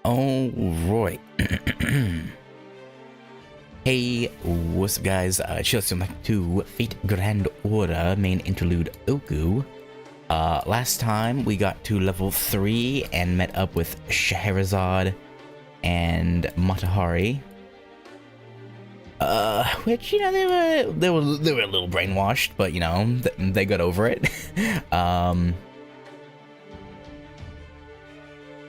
Oh, right. Hey, what's up guys? Welcome back to Fate Grand Order main interlude OOKU. Last time we got to level 3 and met up with Scheherazade and Matahari. Which, you know, they were a little brainwashed, but you know, they got over it.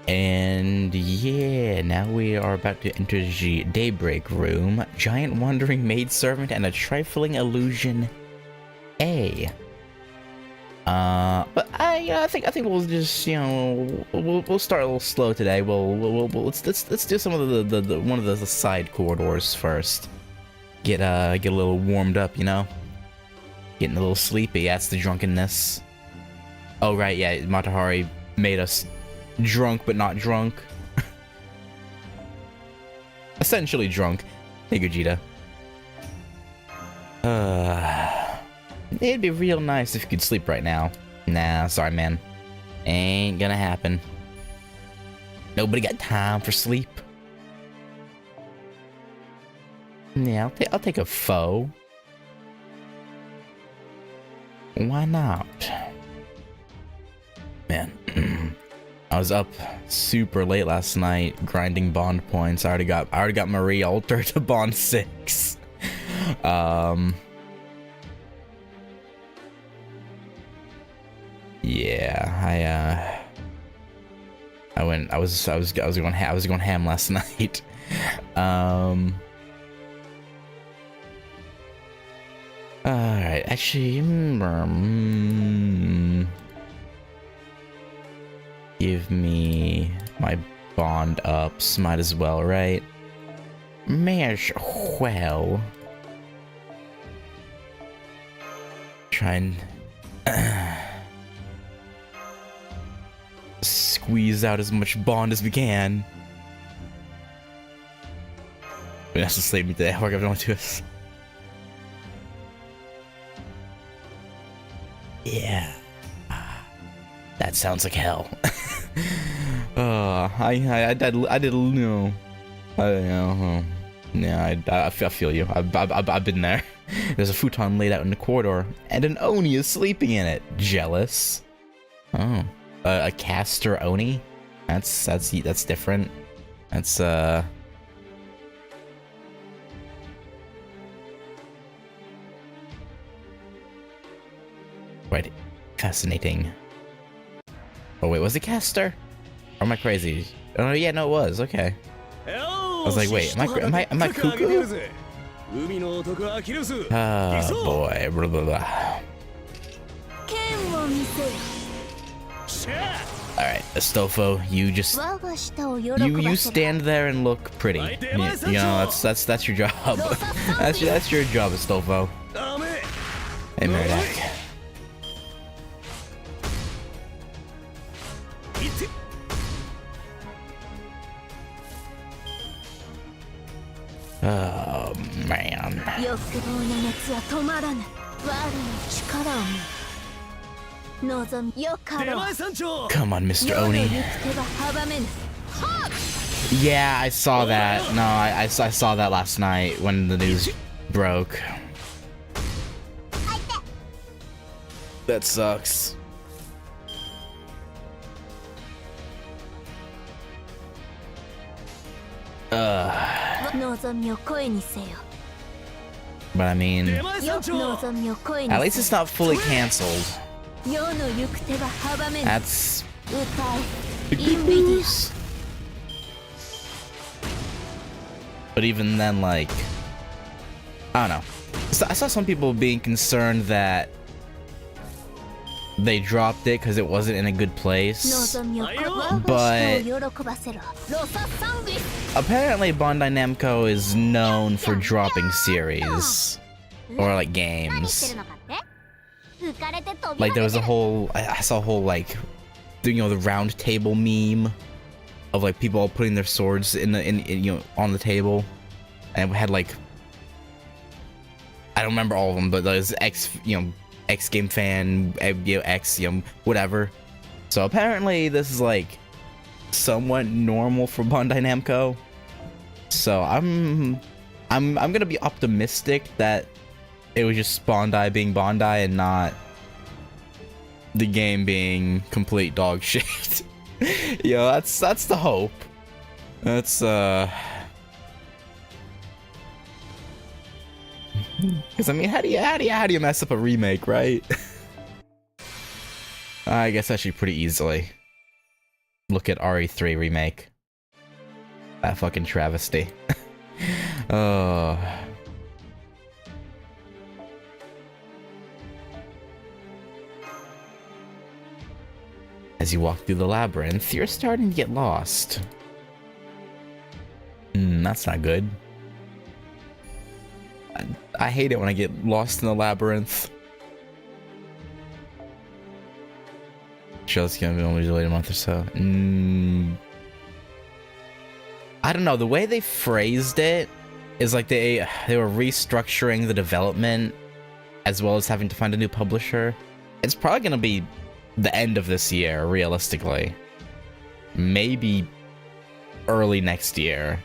And yeah, now we are about to enter the Daybreak Room. Giant wandering maidservant and a trifling illusion A. But I think we'll just, you know, we'll start a little slow today. Let's do some of the one of the side corridors first. Get a little warmed up, you know. Getting a little sleepy. That's the drunkenness. Oh right, yeah, Matahari made us drunk but not drunk. Essentially drunk. Hey Gogeta. It'd be real nice if you could sleep right now. Nah, sorry man. Ain't gonna happen. Nobody got time for sleep. Yeah, I'll take a foe. Why not? Man. I was up super late last night grinding bond points. I already got Marie altered to bond 6. Yeah, I was going ham last night. Alright, actually, give me my bond ups, might as well, right? May as well. Try and squeeze out as much bond as we can. We have to slave me today, work everyone to us. Yeah. That sounds like hell. I did no. Yeah, I feel you. I've been there. There's a futon laid out in the corridor, and an Oni is sleeping in it. Jealous. Oh, a caster Oni. That's different. That's quite fascinating. Oh wait, was it caster? Or am I crazy? Oh yeah, no, it was. Okay. I was like, wait, am I OOKU? Oh boy, blah blah blah. All right, Astolfo, you just you stand there and look pretty. You know, that's your job. that's your job, Astolfo. Hey, Meridak. Oh man. Come on, Mr. Oni. Yeah, I saw that. No, I saw that last night when the news broke. That sucks. But I mean, at least it's not fully cancelled. That's good news. But even then, like, I don't know. So I saw some people being concerned that they dropped it because it wasn't in a good place. But apparently Bandai Namco is known for dropping series or like games. Like there was a whole, I saw a whole like, you know, the round table meme of like people all putting their swords in you know, on the table, and we had like, I don't remember all of them, but there's X game fan, you know, X, you know, whatever. So apparently this is like somewhat normal for Bandai Namco. So I'm gonna be optimistic that it was just Bandai being Bandai and not the game being complete dog shit. That's the hope. That's because I mean, how do you mess up a remake, right? I guess actually pretty easily. Look at RE3 remake. That fucking travesty. Oh. As you walk through the labyrinth, you're starting to get lost. That's not good. I hate it when I get lost in the labyrinth. Show's gonna be only delayed a month or so. I don't know. The way they phrased it is like they were restructuring the development as well as having to find a new publisher. It's probably gonna be the end of this year, realistically. Maybe early next year.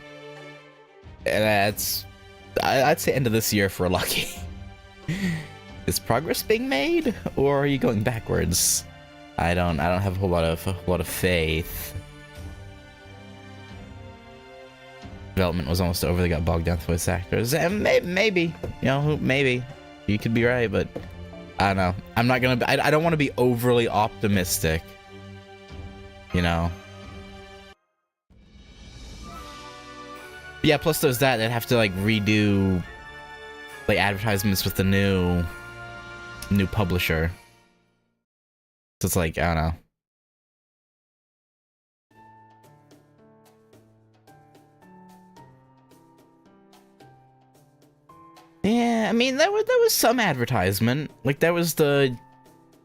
And I'd say end of this year for lucky. Is progress being made, or are you going backwards? I don't have a whole lot of faith. Development was almost over. They got bogged down with voice actors, and maybe maybe you could be right, but I don't know. I'm not gonna. I don't want to be overly optimistic. You know. Yeah. Plus, there's that. They'd have to like redo like advertisements with the new publisher. So it's like, I don't know. Yeah, I mean, there was some advertisement. Like, there was they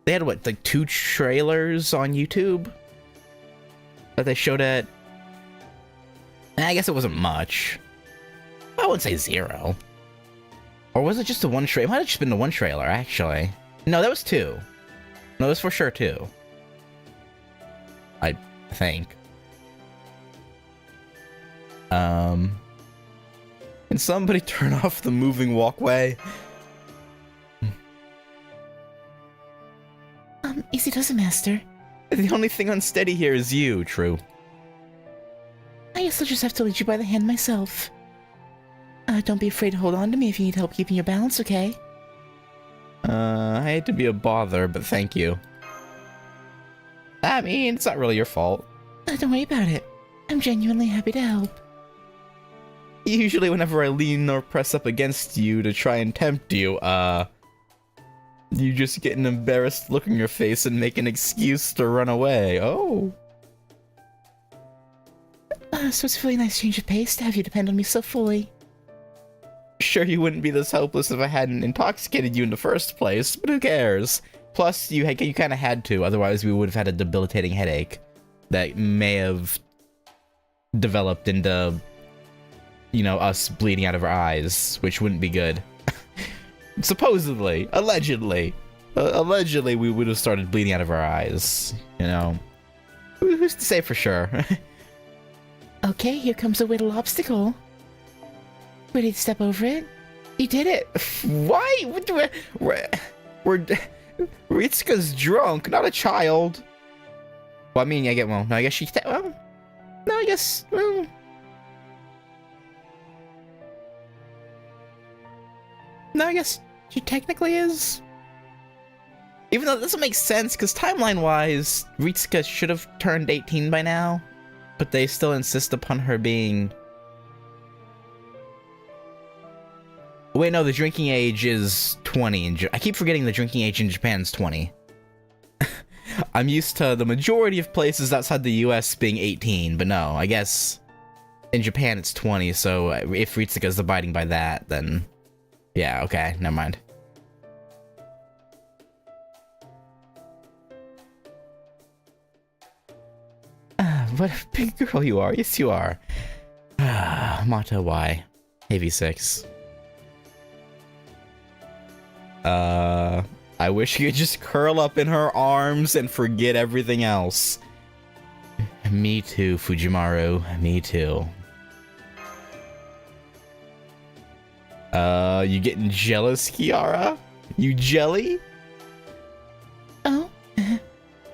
had, what, like 2 trailers on YouTube that they showed at... I guess it wasn't much. I wouldn't say 0. Or was it just the 1 trailer? It might have just been the 1 trailer, actually. No, that was 2. No, that's for sure, too. I think. Can somebody turn off the moving walkway? Easy does it, Master. The only thing unsteady here is you, True. I guess I'll just have to lead you by the hand myself. Don't be afraid to hold on to me if you need help keeping your balance, okay? I hate to be a bother, but thank you. I mean, it's not really your fault. Don't worry about it. I'm genuinely happy to help. Usually whenever I lean or press up against you to try and tempt you, you just get an embarrassed look on your face and make an excuse to run away. Oh. So it's a really nice change of pace to have you depend on me so fully. Sure, you wouldn't be this helpless if I hadn't intoxicated you in the first place, but who cares? Plus, you kind of had to, otherwise we would have had a debilitating headache that may have developed into, you know, us bleeding out of our eyes, which wouldn't be good. Supposedly, allegedly we would have started bleeding out of our eyes, you know. Who's to say for sure? Okay, here comes a little obstacle. Ready to step over it? You did it! Why? Ritsuka's drunk, not a child. Well, I mean, I guess she... Well, no, I guess... Well... No, I guess she technically is. Even though it doesn't make sense, because timeline-wise, Ritsuka should have turned 18 by now. But they still insist upon her being... Wait, no, the drinking age is 20. I keep forgetting the drinking age in Japan is 20. I'm used to the majority of places outside the US being 18, but no, I guess in Japan it's 20, so if Ritsuka's abiding by that, then... Yeah, okay, never mind. What a big girl you are. Yes, you are. Mata, why? AV6. I wish you could just curl up in her arms and forget everything else. Me too, Fujimaru. Me too. You getting jealous, Kiara? You jelly? Oh,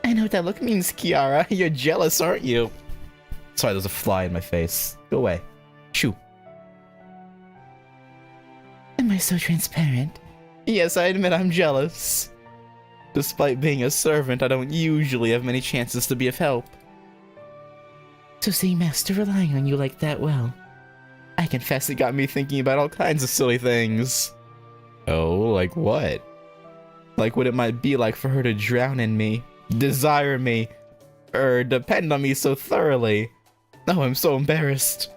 I know what that look means, Kiara. You're jealous, aren't you? Sorry, there's a fly in my face. Go away. Shoo. Am I so transparent? Yes, I admit I'm jealous. Despite being a servant, I don't usually have many chances to be of help. So seeing Master relying on you like that, well, I confess it got me thinking about all kinds of silly things. Oh, like what? Like what it might be like for her to drown in me, desire me, or depend on me so thoroughly. Oh, I'm so embarrassed.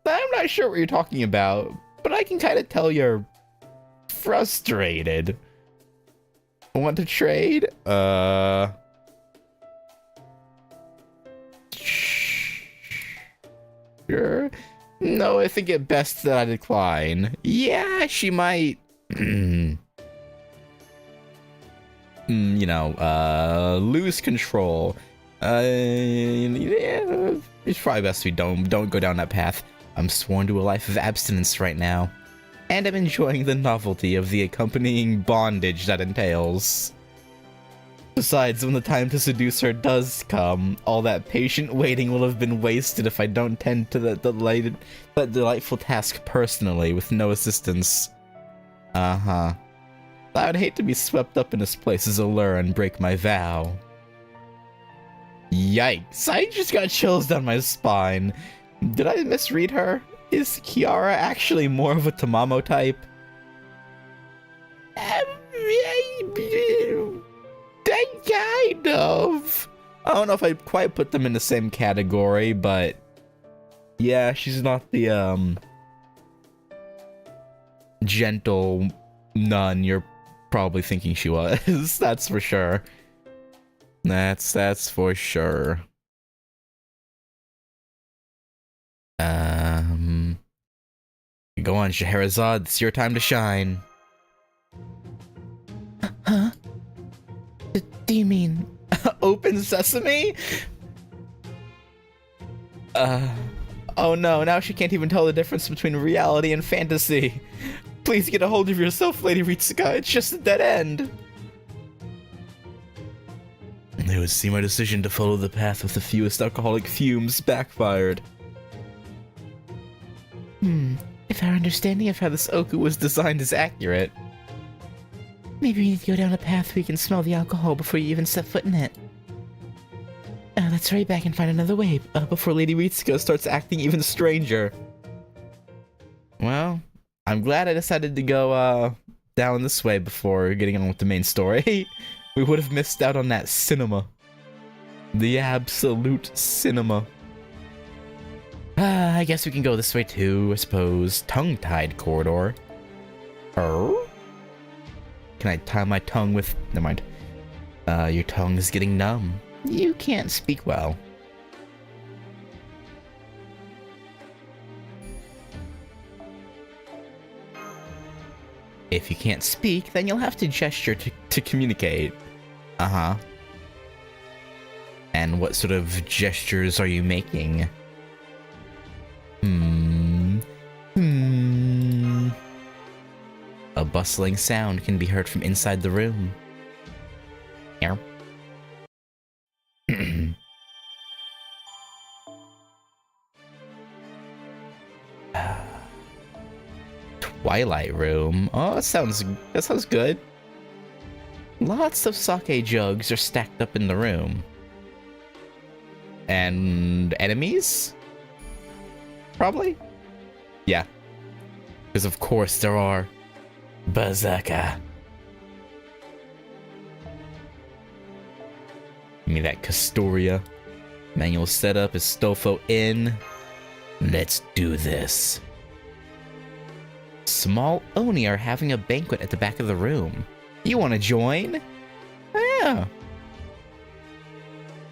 I'm not sure what you're talking about, but I can kind of tell you're frustrated. Want to trade? Sure. No, I think it best that I decline. Yeah, she might. You know, lose control. Yeah, it's probably best we don't go down that path. I'm sworn to a life of abstinence right now, and I'm enjoying the novelty of the accompanying bondage that entails. Besides, when the time to seduce her does come, all that patient waiting will have been wasted if I don't tend to that delightful task personally with no assistance. I would hate to be swept up in this place's allure and break my vow. Yikes, I just got chills down my spine. Did I misread her? Is Kiara actually more of a Tamamo type? Kind of. I don't know if I'd quite put them in the same category, but yeah, she's not the gentle nun you're probably thinking she was. That's for sure. That's for sure. Go on, Scheherazade, it's your time to shine. Huh? Do you mean open sesame? Oh no, now she can't even tell the difference between reality and fantasy. Please get a hold of yourself, Lady Ritsuka, it's just a dead end. It would seem my decision to follow the path with the fewest alcoholic fumes backfired. If our understanding of how this OOKU was designed is accurate, maybe we need to go down a path where we can smell the alcohol before you even set foot in it. Let's hurry back and find another way before Lady Ritsuka starts acting even stranger. Well, I'm glad I decided to go down this way before getting on with the main story. We would have missed out on that cinema. The absolute cinema. I guess we can go this way too, I suppose. Tongue-tied corridor. Can I tie my tongue with... Never mind. Your tongue is getting numb. You can't speak well. If you can't speak, then you'll have to gesture to communicate. And what sort of gestures are you making? A bustling sound can be heard from inside the room. Here. Twilight room. Oh, that sounds good. Lots of sake jugs are stacked up in the room. And enemies? Probably? Yeah. Because of course there are. Berserker. Give me that Castoria. Manual setup is Stofo in. Let's do this. Small Oni are having a banquet at the back of the room. You want to join? Yeah.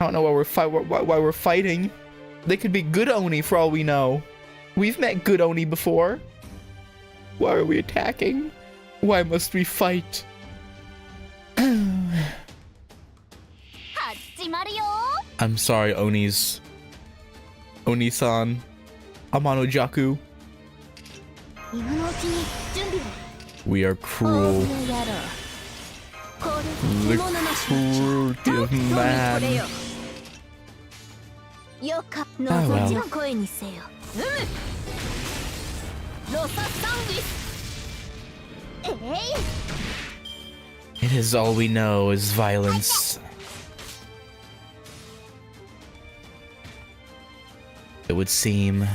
I don't know why we're fighting. They could be good Oni for all we know. We've met good Oni before. Why are we attacking? Why must we fight? I'm sorry, Oni-san. Amano-jaku. We are cruel. The cruelty man. Oh well. It is all we know is violence. It would seem.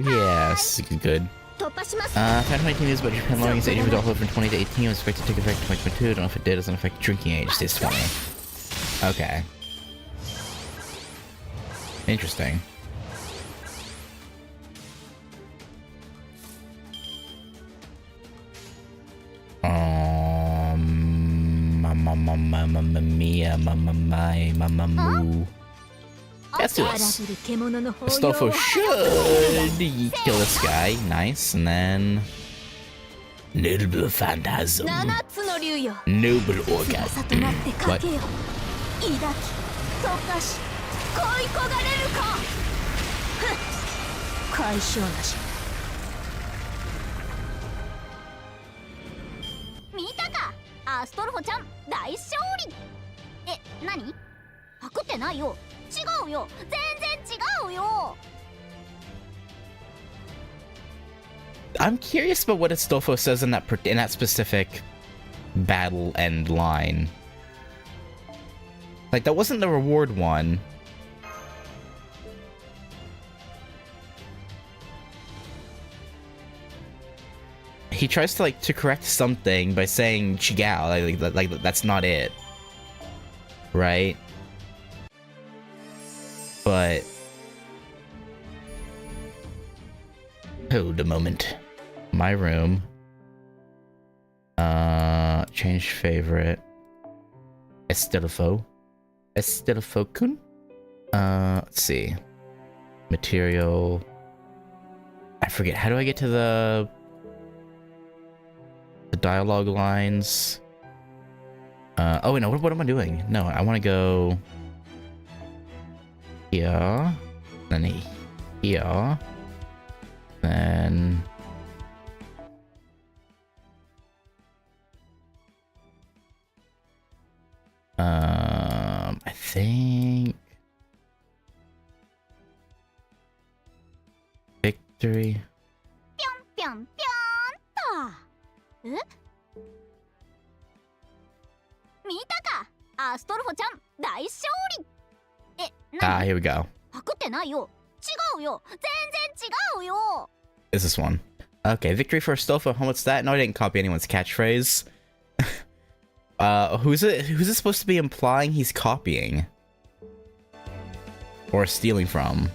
Yes, good. Found my team is about Japan lowering its age of adulthood from 20 to 18 was expected to take effect in 2022. I don't know if it did. Doesn't affect drinking age. Stays 20. Okay. Interesting. Mamma mia, mamma mia, mamma moo. Let's do this. Astolfo should kill this guy. Nice. And then... Noble Phantasm. Noble Orgasm. What? I'm curious about what Astolfo says in that specific battle end line. Like, that wasn't the reward one. He tries to, like, to correct something by saying Chigao, like that's not it. Right? But... hold a moment. My room. Change favorite. Estelfo. Estelfo-kun? Let's see. Material. I forget. How do I get to the dialogue lines? Oh wait, no. What am I doing? No, I want to go here. Then here. Then I think victory. Ah, here we go. Is this one? Okay, victory for Astolfo. What's that? No, I didn't copy anyone's catchphrase. Who's it supposed to be implying he's copying? Or stealing from?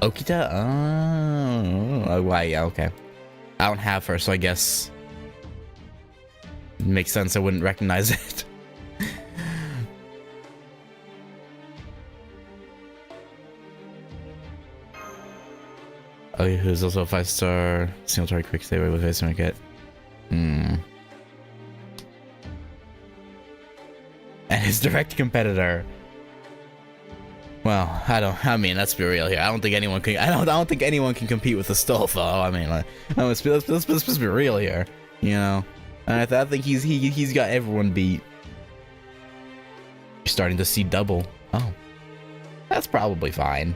Okita? Oh, why? Yeah, okay. I don't have her, so I guess it makes sense I wouldn't recognize it. Oh, who's also a 5-star single target quick save with face market. And his direct competitor. Well, I mean, let's be real here. I don't think anyone can compete with Astolfo. I mean, like, let's be real here. You know, and I think he's got everyone beat. You're starting to see double. Oh, that's probably fine.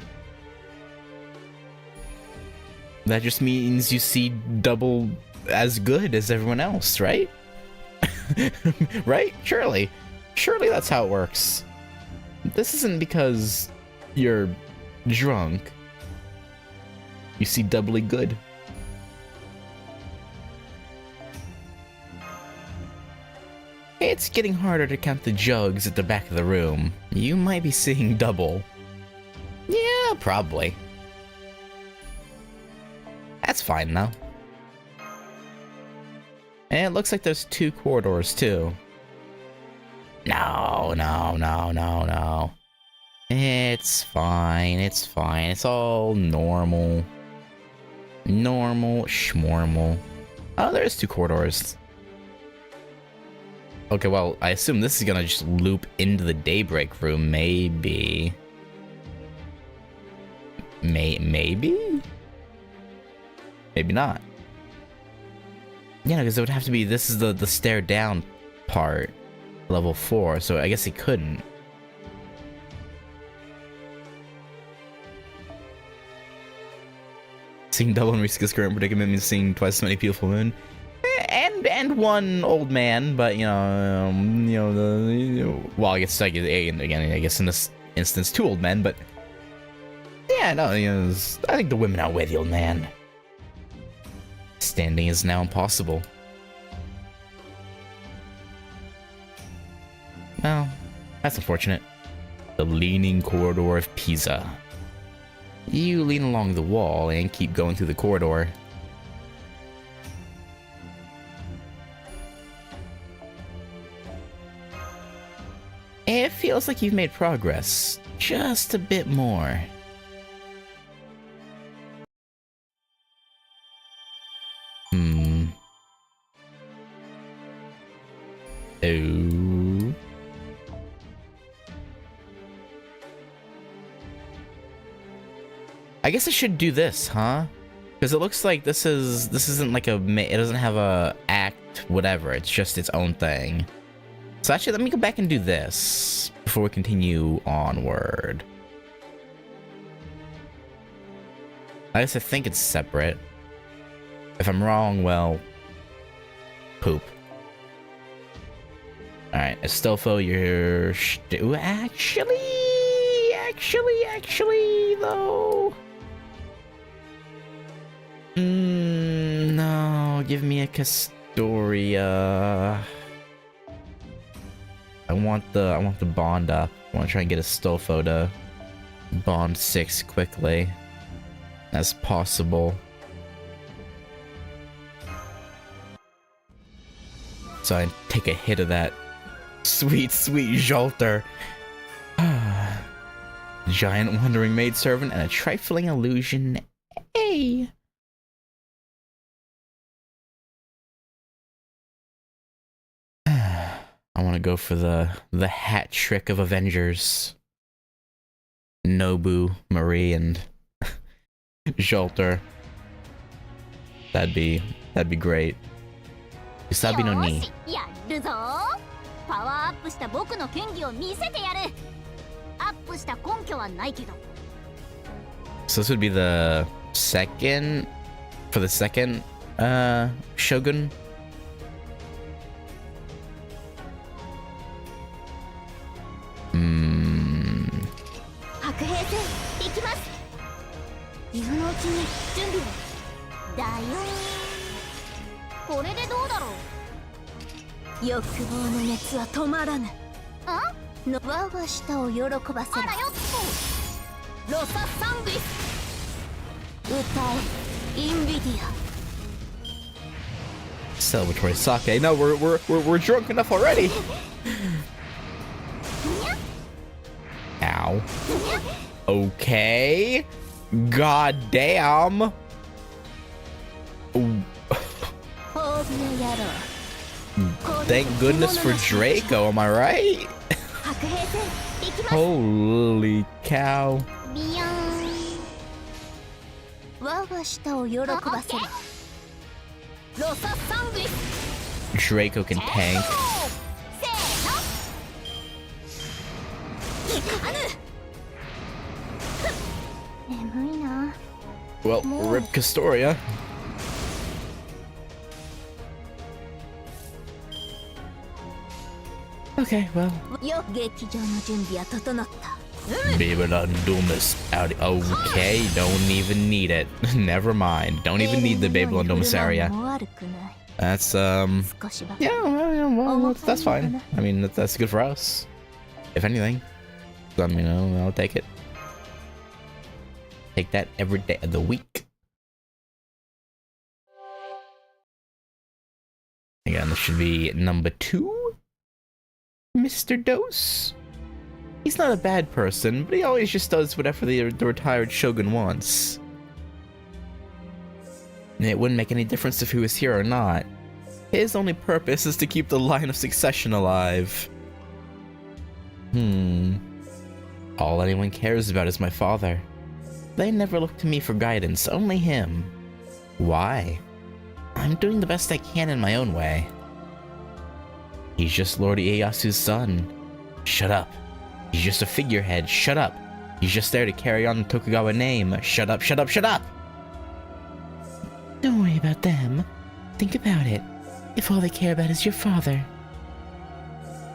That just means you see double as good as everyone else, right? Right? Surely that's how it works. This isn't because you're drunk. You see doubly good. It's getting harder to count the jugs at the back of the room. You might be seeing double. Yeah, probably. That's fine, though. And it looks like there's 2 corridors, too. No, no, no, no, no. It's fine, it's fine. It's all normal. Normal, schmormal. Oh, there's 2 corridors. Okay, well, I assume this is gonna just loop into the Daybreak room, maybe. Maybe? Maybe not. Yeah, because it would have to be, this is the stair down part, level 4, so I guess it couldn't. Seeing double in Risuka's current predicament means seeing twice as many beautiful women. And one old man, but well, I guess again, I guess in this instance 2 old men, but yeah, no, I think the women outweigh the old man. Standing is now impossible. Well, that's unfortunate. The Leaning Corridor of Pisa. You lean along the wall and keep going through the corridor. It feels like you've made progress. Just a bit more. Oh. I guess I should do this, huh? Because it looks like this isn't like it doesn't have a act, whatever. It's just its own thing. So actually, let me go back and do this before we continue onward. I guess I think it's separate. If I'm wrong, well, poop. Alright, Astolfo, you're... Actually, though... no, give me a Castoria. I want the bond up. I want to try and get Astolfo to bond 6 quickly as possible. So I take a hit of that sweet Jolter. Giant wandering maidservant and a trifling illusion. Hey. I want to go for the hat trick of Avengers. Nobu, Marie, and Jolter. That'd be great. Usabi no ni. So this would be the second for the second Shogun. Celebratory sake. No, we're drunk enough already. Ow. Okay. God damn. Thank goodness for Draco, am I right? Holy cow. Draco can tank. Well, rip Castoria. Okay, well. Babylon Doom is out. Okay, don't even need it. Never mind. Don't even need the Babylon Domus area. That's, yeah, well, that's fine. I mean, that's good for us. If anything. I'll take it. Take that every day of the week. Again, this should be number 2. Mr. Dose? He's not a bad person, but he always just does whatever the retired shogun wants. It wouldn't make any difference if he was here or not. His only purpose is to keep the line of succession alive. All anyone cares about is my father. They never look to me for guidance, only him. Why? I'm doing the best I can in my own way. He's just Lord Ieyasu's son. Shut up. He's just a figurehead. Shut up. He's just there to carry on the Tokugawa name. Shut up, shut up, shut up! Don't worry about them. Think about it. If all they care about is your father,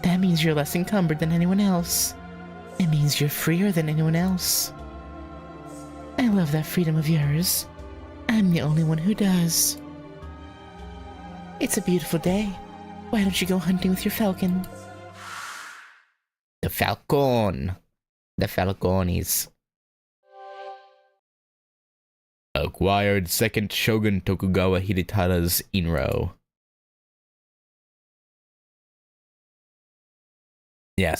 that means you're less encumbered than anyone else. It means you're freer than anyone else. I love that freedom of yours. I'm the only one who does. It's a beautiful day. Why don't you go hunting with your falcon? The falcon. The falconis. Acquired second Shogun Tokugawa Hidetada's Inro. Yeah,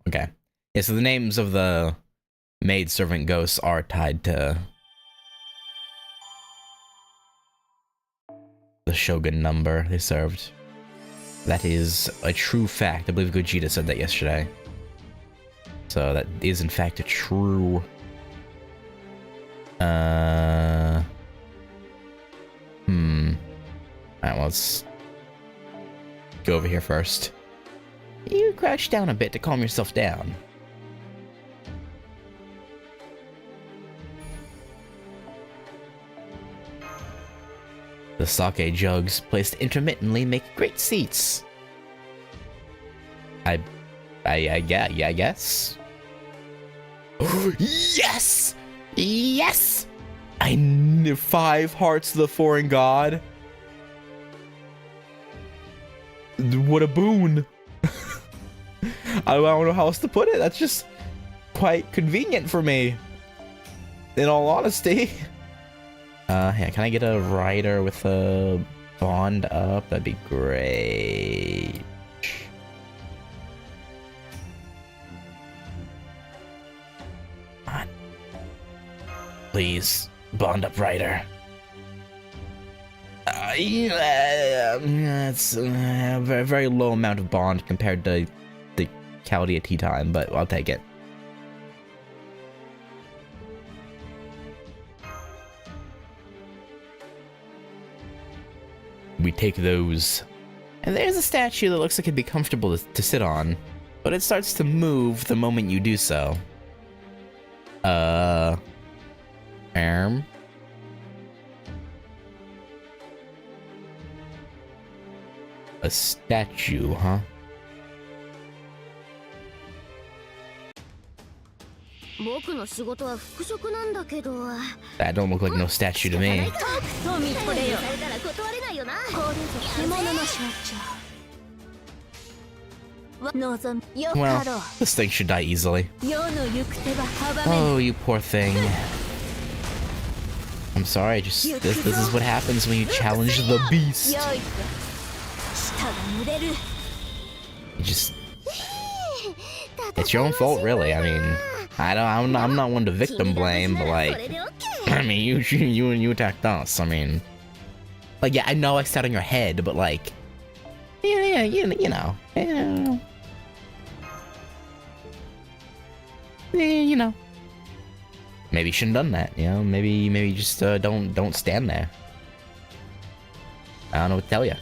okay. Yeah, so the names of the maidservant ghosts are tied to the Shogun number they served. That is a true fact. I believe Gogeta said that yesterday. So that is in fact a true... Alright, well, let's go over here first. You crouch down a bit to calm yourself down. The sake jugs, placed intermittently, make great seats. I guess. Yes! Yes! I knew 5 hearts to the foreign god. What a boon. I don't know how else to put it. That's just quite convenient for me. In all honesty. Yeah, can I get a rider with a bond up? That'd be great. Come on. Please, bond up rider. It's a very, very low amount of bond compared to the Chaldea tea time, but I'll take it. We take those. And there's a statue that looks like it'd be comfortable to sit on, but it starts to move the moment you do so. Arm. A statue, huh? That don't look like no statue to me. Well, this thing should die easily. Oh, you poor thing. I'm sorry, this is what happens when you challenge the beast. You just... It's your own fault, really. I mean, I'm not one to victim blame, but like, I mean, you attacked us. I mean, like, yeah, I know I sat on your head, but like, yeah, you know, maybe you shouldn't have done that. You know, maybe just don't stand there. I don't know what to tell you.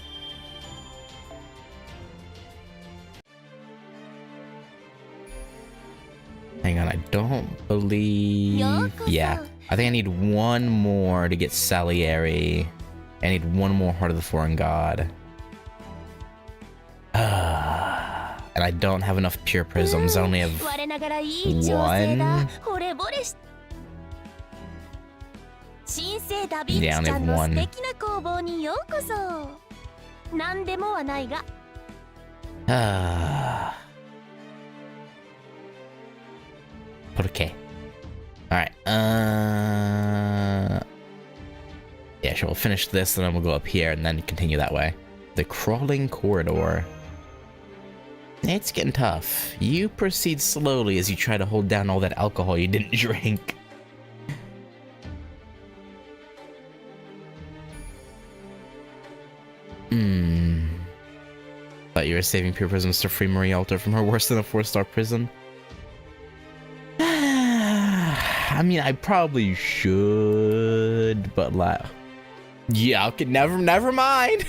Hang on, I don't believe... Yeah, I think I need one more to get Salieri. I need one more Heart of the Foreign God. And I don't have enough pure prisms. I only have one. Yeah, I only have one. Okay. Alright, yeah, sure, we'll finish this, and then we'll go up here, and then continue that way. The Crawling Corridor. It's getting tough. You proceed slowly as you try to hold down all that alcohol you didn't drink. Thought you were saving pure prisoners to free Marie Alter from her worse than a 4-star prison. I mean, I probably should, but like, yeah, okay, never mind.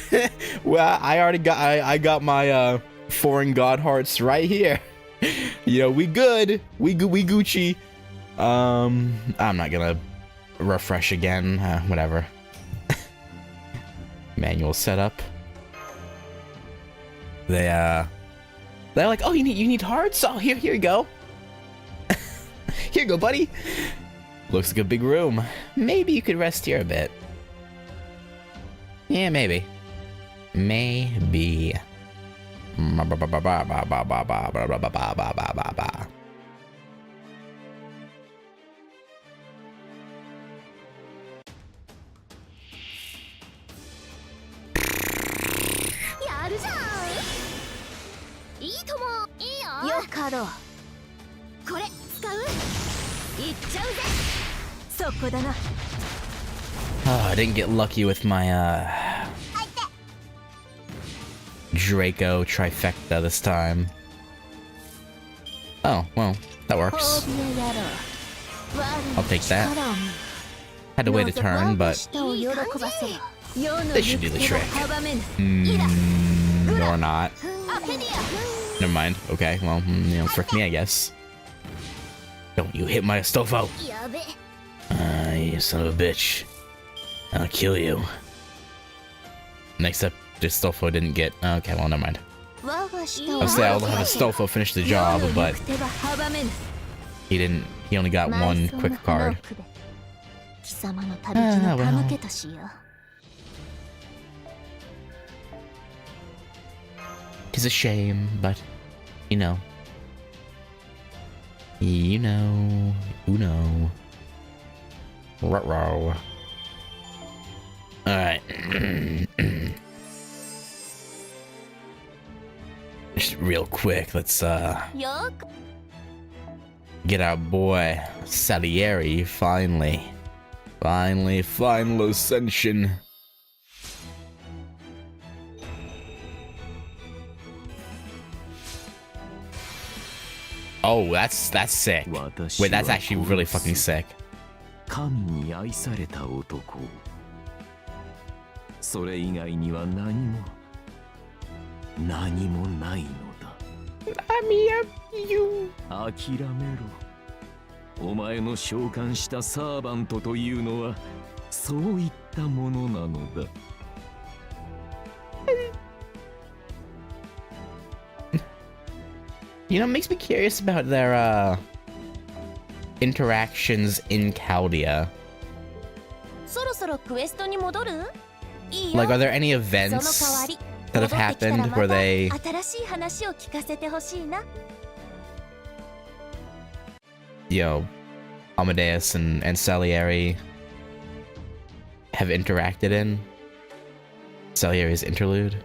Well, I already got, I got my foreign god hearts right here. You know, we good, we Gucci. I'm not gonna refresh again. Whatever. Manual setup. They're like, oh, you need hearts? Oh, here you go. Here you go, buddy. Looks like a big room. Maybe you could rest here a bit. Yeah, maybe. Maybe. Oh, I didn't get lucky with my Draco trifecta this time. Oh, well, that works. I'll take that. Had to wait a turn, but this should do the trick. Or not. Never mind. Okay, well, you know, frick me, I guess. Don't you hit my Astolfo! You son of a bitch. I'll kill you. Except Astolfo didn't get... Okay, well, never mind. I'll say I'll have Astolfo finish the job, but... He didn't... He only got one quick card. Well. It's a shame, but... You know. You know. Uno. Ruh-roh. Alright. Just real quick, let's get our boy Salieri finally. Final ascension. Oh, that's sick. Wait, that's actually really fucking sick. I mean, you. お前の召喚したサーバントというのはそういったものなのだ。You know, it makes me curious about their interactions in Chaldea. Like, are there any events that have happened where they... Yo, Amadeus and Salieri have interacted in Salieri's Interlude?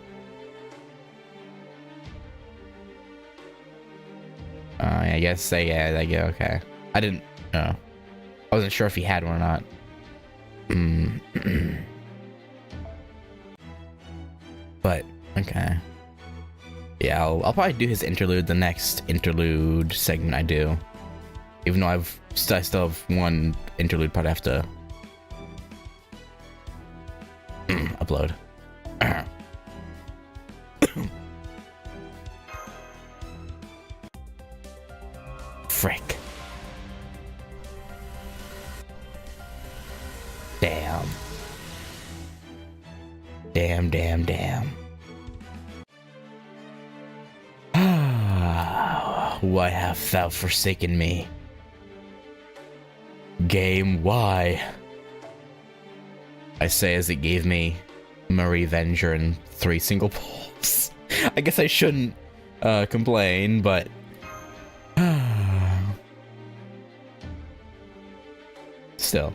I guess they go, okay. I didn't know. I wasn't sure if he had one or not. But, okay. Yeah, I'll probably do his Interlude the next Interlude segment I do. Even though I still have one Interlude, probably have to upload. Frick. Damn. Damn. Why hast thou forsaken me? Game, why? I say as it gave me Marie Venger and 3 single pulls. I guess I shouldn't complain, but... Still.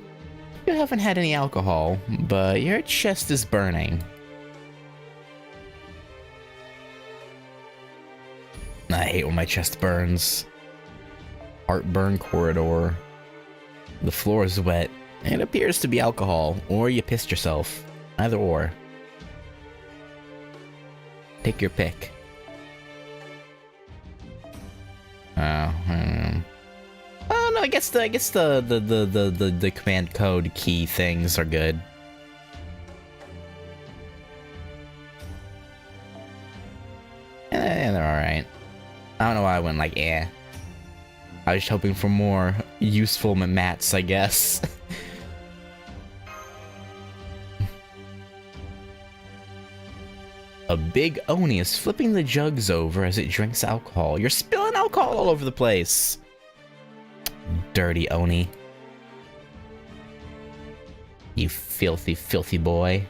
You haven't had any alcohol, but your chest is burning. I hate when my chest burns. Heartburn corridor. The floor is wet. It appears to be alcohol, or you pissed yourself. Either or. Take your pick. Oh no, I guess the command code key things are good. They're alright. I don't know why I went like, eh. I was just hoping for more useful mats, I guess. A big Oni is flipping the jugs over as it drinks alcohol. You're spilling alcohol all over the place. Dirty Oni. You filthy, filthy boy.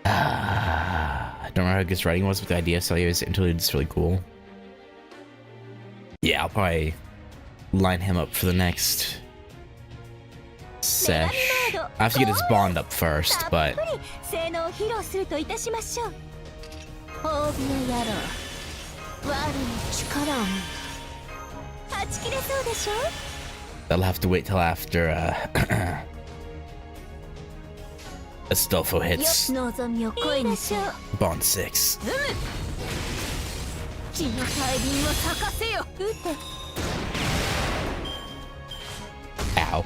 I don't know how good his writing was, but the idea of his interlude is really cool. Yeah, I'll probably line him up for the next sesh. I have to get his bond up first, but that'll have to wait till after Astolfo hits Bond 6. Ow.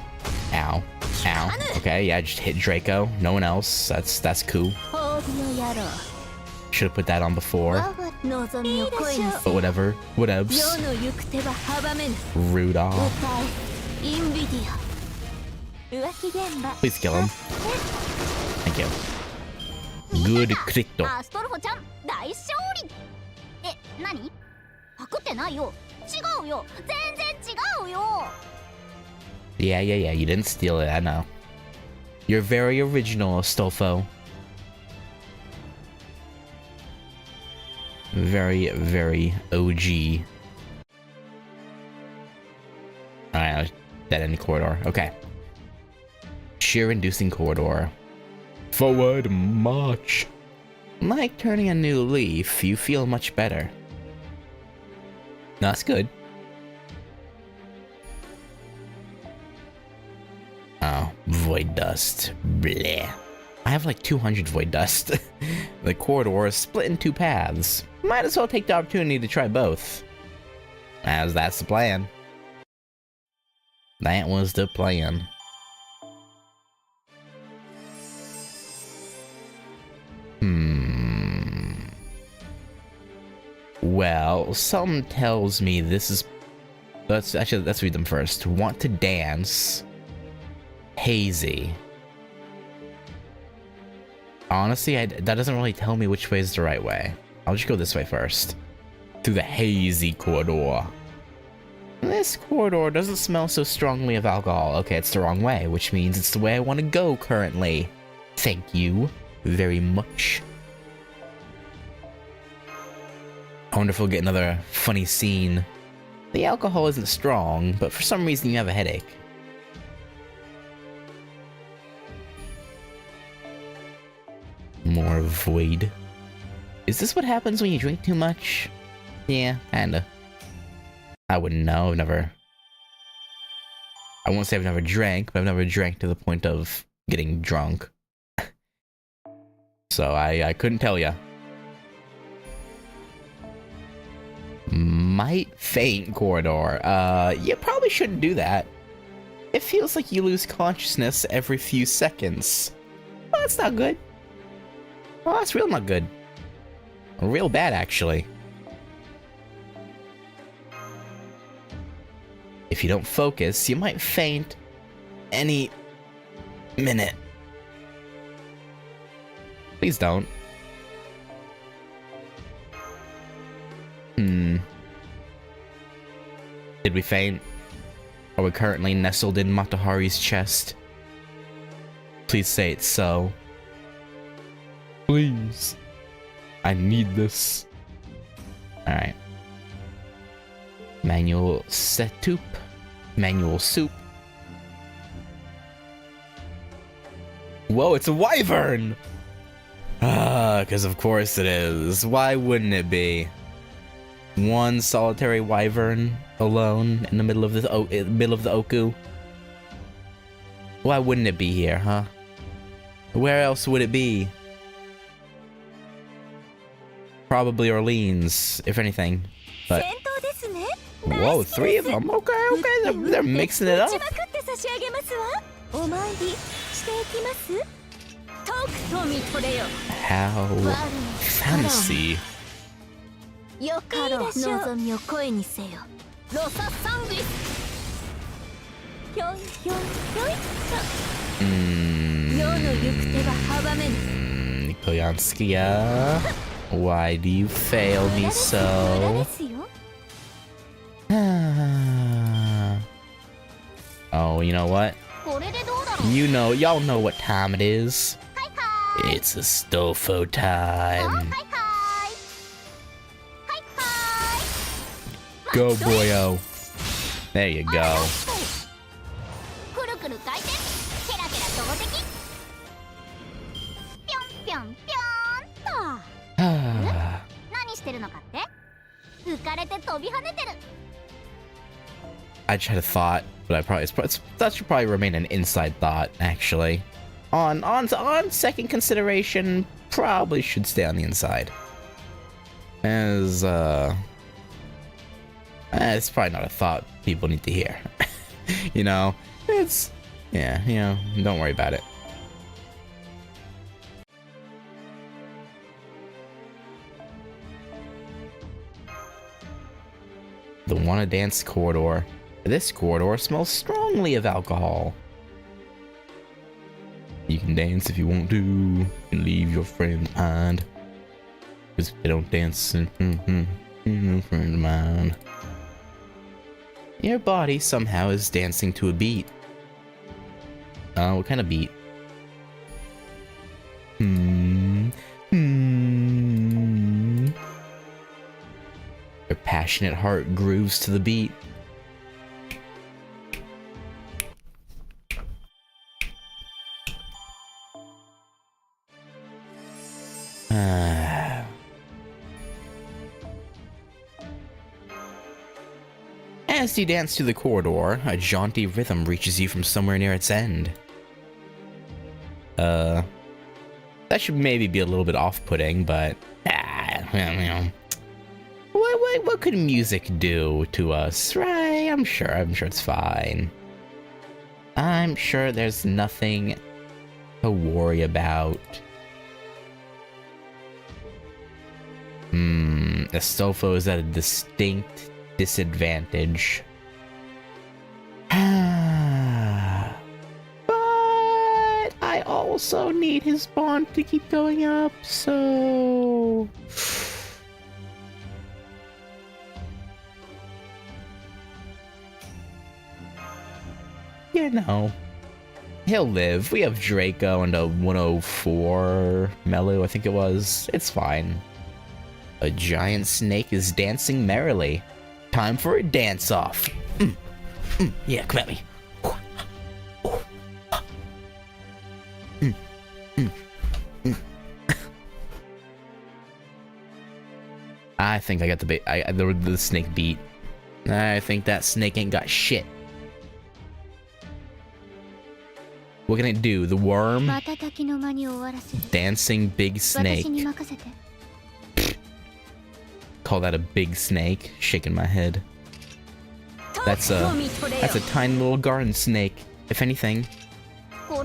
Ow. Ow. Okay, yeah, just hit Draco. No one else. That's cool. Should have put that on before. But whatever. Whatevs. Rudolph. Please kill him. Thank you. Good critto. Yeah, you didn't steal it, I know. You're very original, Astolfo. Very, very OG. Alright, dead end corridor. Okay. Shear-inducing corridor. Forward march. Like turning a new leaf, you feel much better. No, that's good. Oh, void dust. Bleh. I have like 200 void dust. The corridor is split in two paths. Might as well take the opportunity to try both. As that's the plan. That was the plan. Well, something tells me this is... let's read them first. Want to dance. Hazy. Honestly, that doesn't really tell me which way is the right way. I'll just go this way first. Through the hazy corridor. This corridor doesn't smell so strongly of alcohol. Okay, it's the wrong way, which means it's the way I want to go currently. Thank you very much. I wonder if we'll get another funny scene. The alcohol isn't strong, but for some reason you have a headache. More void. Is this what happens when you drink too much? Yeah, kinda. I wouldn't know. I won't say I've never drank, but I've never drank to the point of getting drunk. So I couldn't tell ya. Might faint corridor. You probably shouldn't do that. It feels like you lose consciousness every few seconds. Well, that's not good. Well, that's real not good. Real bad, actually. If you don't focus, you might faint any minute. Please don't. Did we faint? Are we currently nestled in Matahari's chest? Please say it's so. Please. I need this. Alright. Manual setup. Manual soup. Whoa, it's a wyvern! Because of course it is. Why wouldn't it be? One solitary wyvern alone in the middle of the OOKU. Why wouldn't it be here, huh? Where else would it be? Probably Orleans, if anything. But whoa, 3 of them. Okay, they're mixing it up. How fancy. Koyanskia, why do you fail me so? Oh, you know what? Y'all know what time it is. It's a Stofo time. Go, boyo. There you go. I tried to thought, but that should probably remain an inside thought, actually. On second consideration, probably should stay on the inside. As it's probably not a thought people need to hear. You know, don't worry about it. The Wanna Dance corridor. This corridor smells strongly of alcohol. You can dance if you want to. You can leave your friends behind. Because if they don't dance, no friend of mine. Your body somehow is dancing to a beat. What kind of beat? Your passionate heart grooves to the beat. As you dance through the corridor, a jaunty rhythm reaches you from somewhere near its end. That should maybe be a little bit off-putting, but what could music do to us, right? I'm sure it's fine. I'm sure there's nothing to worry about. Astolfo is at a distinct disadvantage. But I also need his bond to keep going up, so... You know, he'll live. We have Draco and a 104 Melu, I think it was. It's fine. A giant snake is dancing merrily. Time for a dance-off. Yeah, come at me. I think I got the snake beat. I think that snake ain't got shit. What can it do? The worm? Dancing big snake. Call that a big snake? Shaking my head. That's a tiny little garden snake, if anything. Little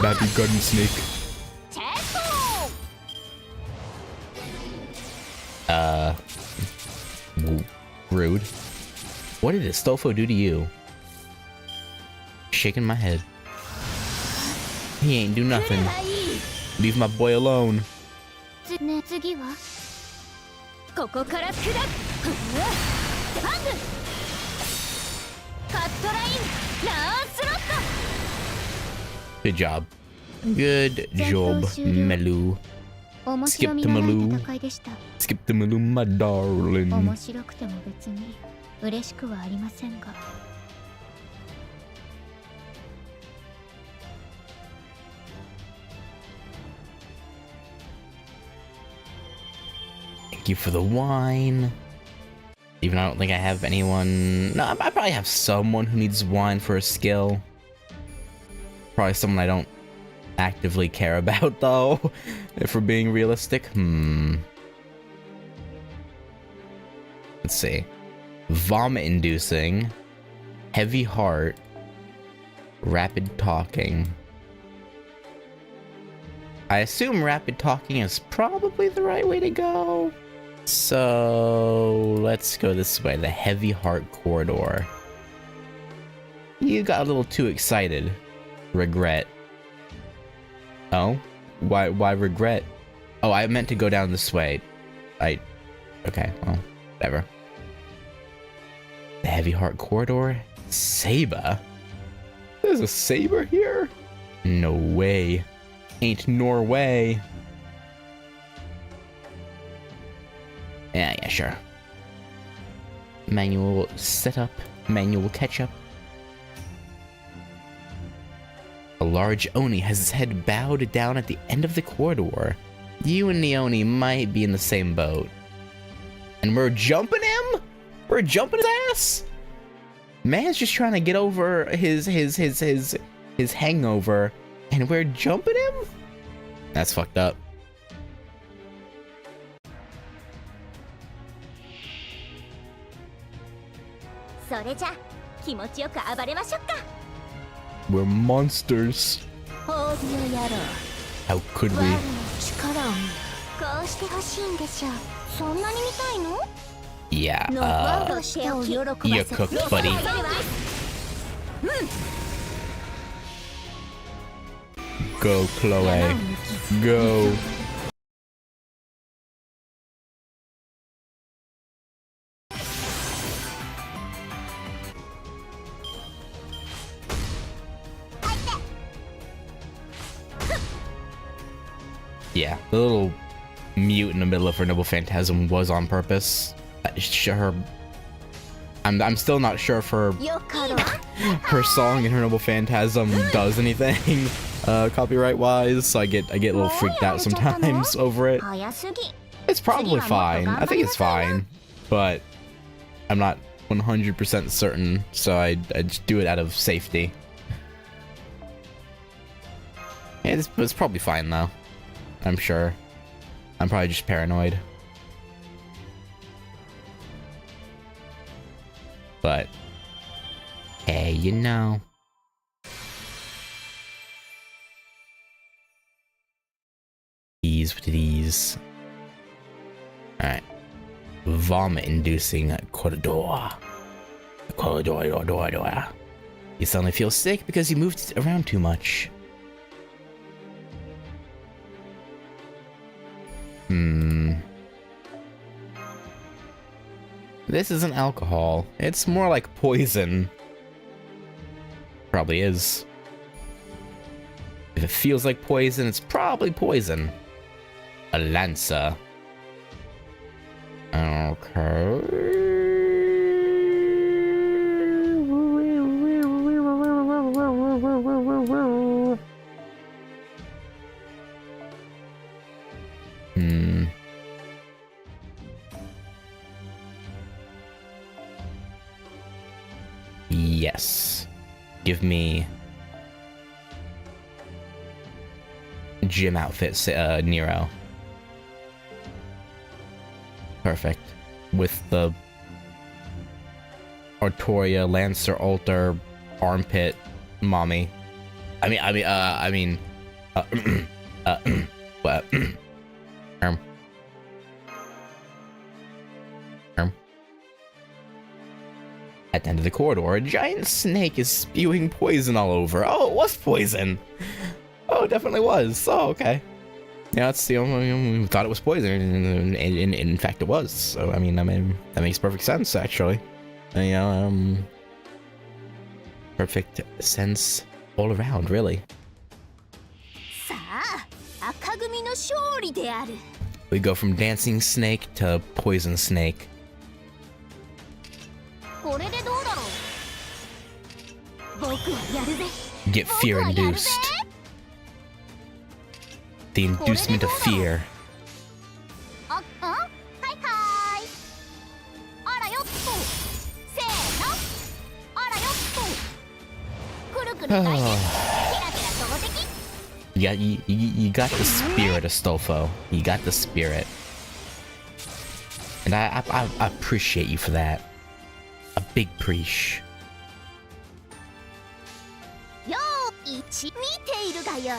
baby garden snake. Rude. What did Astolfo do to you? Shaking my head. He ain't do nothing. Leave my boy alone. Good job. Good job, Melu. Skip the Maloo. Skip the Maloo, my darling. 面白くても別に嬉しくはありませんが。Thank you for the wine. Even I don't think I have anyone. No, I probably have someone who needs wine for a skill. Probably someone I don't actively care about, though, if we're being realistic. Let's see. Vomit-inducing, heavy heart, rapid talking. I assume rapid talking is probably the right way to go. So let's go this way, the heavy heart corridor. You got a little too excited. Regret. Oh? Why regret? Oh, I meant to go down this way. Okay, well, whatever. The heavy heart corridor? Saber? There's a saber here? No way. Ain't Norway. Yeah, sure. Manual setup, manual catch-up. A large Oni has its head bowed down at the end of the corridor. You and the Oni might be in the same boat. And we're jumping him? We're jumping his ass? Man's just trying to get over his hangover, and we're jumping him? That's fucked up. We're monsters. How could we? Yeah, you're cooked, buddy. Go, Chloe. Go. Yeah, the little mute in the middle of her Noble Phantasm was on purpose. Sure. I'm still not sure if her song in her Noble Phantasm does anything copyright wise, so I get a little freaked out sometimes over it. It's probably fine. I think it's fine, but I'm not 100% certain, so I just do it out of safety. Yeah, it's probably fine though. I'm sure. I'm probably just paranoid. But, hey, you know. Ease with these. Alright. Vomit-inducing corridor. Corridor. You suddenly feel sick because you moved around too much. This isn't alcohol. It's more like poison. Probably is. If it feels like poison, it's probably poison. A lancer. Okay. Yes. Give me gym outfits, Nero. Perfect. With the Artoria, Lancer, Altar, Armpit, Mommy. At the end of the corridor, a giant snake is spewing poison all over. Oh, it was poison. Oh, it definitely was. Oh, okay. Yeah, it's the only we thought it was poison, and in fact it was. So I mean, that makes perfect sense, actually. You know, perfect sense all around, really. 勝利である。 We go from dancing snake to poison snake. これでどうだろう。僕はやるぜ。 Get fear induced. The inducement of fear. はいはい。あらよっと。せーの。あらよっと。くるくる回転。キラキラ投擲。 You got the spirit, Astolfo. You got the spirit. And I appreciate you for that. A big preach. よーいち見ているがよい。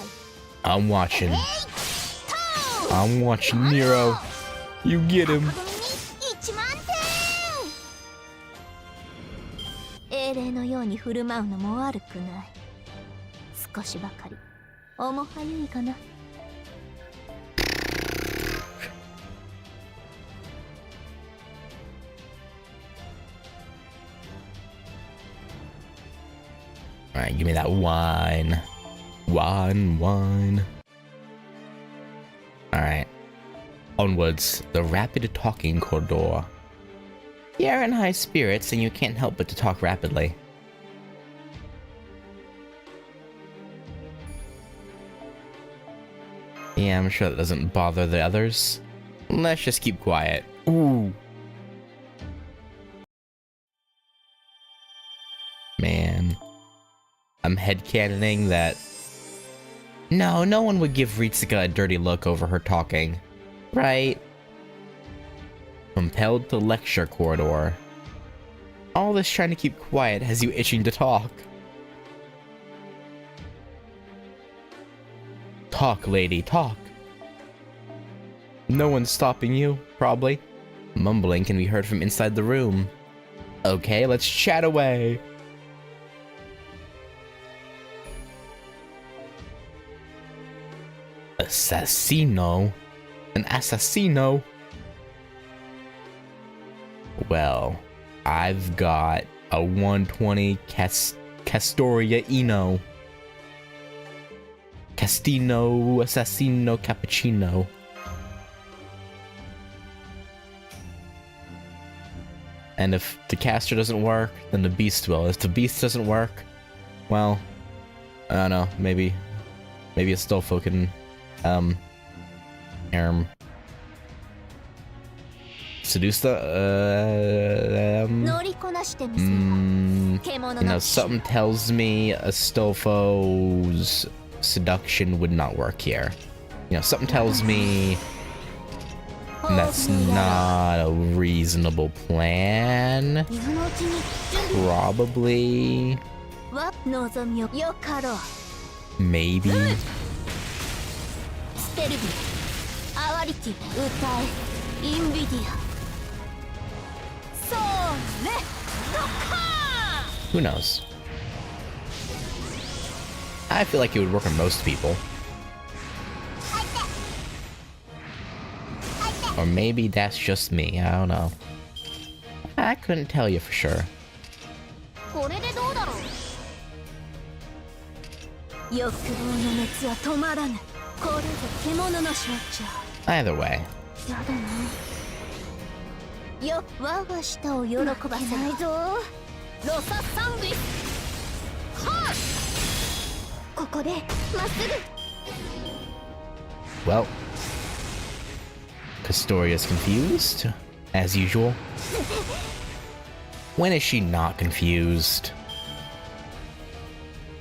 I'm watching. と I'm watching Nero. You get him. 1万点。英霊のように振る舞うのも悪くない。少しばかり面はゆいかな。 Alright, give me that wine. Wine. Alright. Onwards, the rapid talking corridor. You're in high spirits and you can't help but to talk rapidly. Yeah, I'm sure that doesn't bother the others. Let's just keep quiet. Ooh. Man. I'm headcanoning that... No one would give Ritsuka a dirty look over her talking. Right? Compelled to lecture corridor. All this trying to keep quiet has you itching to talk. Talk, lady, talk. No one's stopping you, probably. Mumbling can be heard from inside the room. Okay, let's chat away. Assassino? An assassino? Well, I've got a 120 Castoria Eno. Castino, Assassino, Cappuccino. And if the caster doesn't work, then the beast will. If the beast doesn't work, well, I don't know, maybe Astolfo can, seduce the, you know, something tells me Astolfo's seduction would not work here. You know, something tells me that's not a reasonable plan. Probably. Maybe. Who knows? I feel like it would work on most people. Or maybe that's just me, I don't know. I couldn't tell you for sure. Either way. Well, Castoria's confused, as usual. When is she not confused?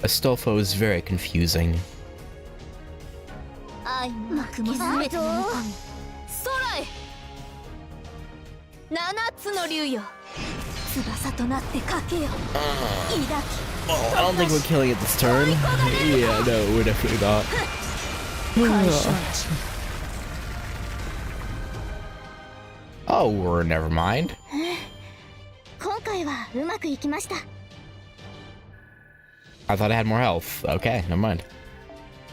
Astolfo is very confusing. I don't think we're killing it this turn. Yeah, no, we're definitely not. Oh, or never mind. I thought it had more health. Okay, never mind.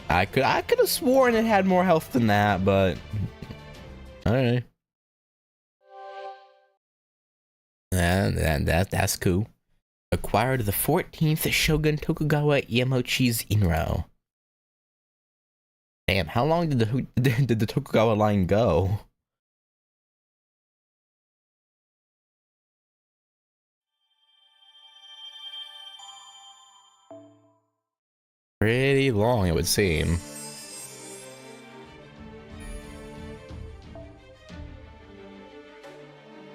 I could have sworn it had more health than that, but alright. That's cool. Acquired the 14th Shogun Tokugawa Iemochi's Inro. Damn, how long did the Tokugawa line go? Pretty long, it would seem.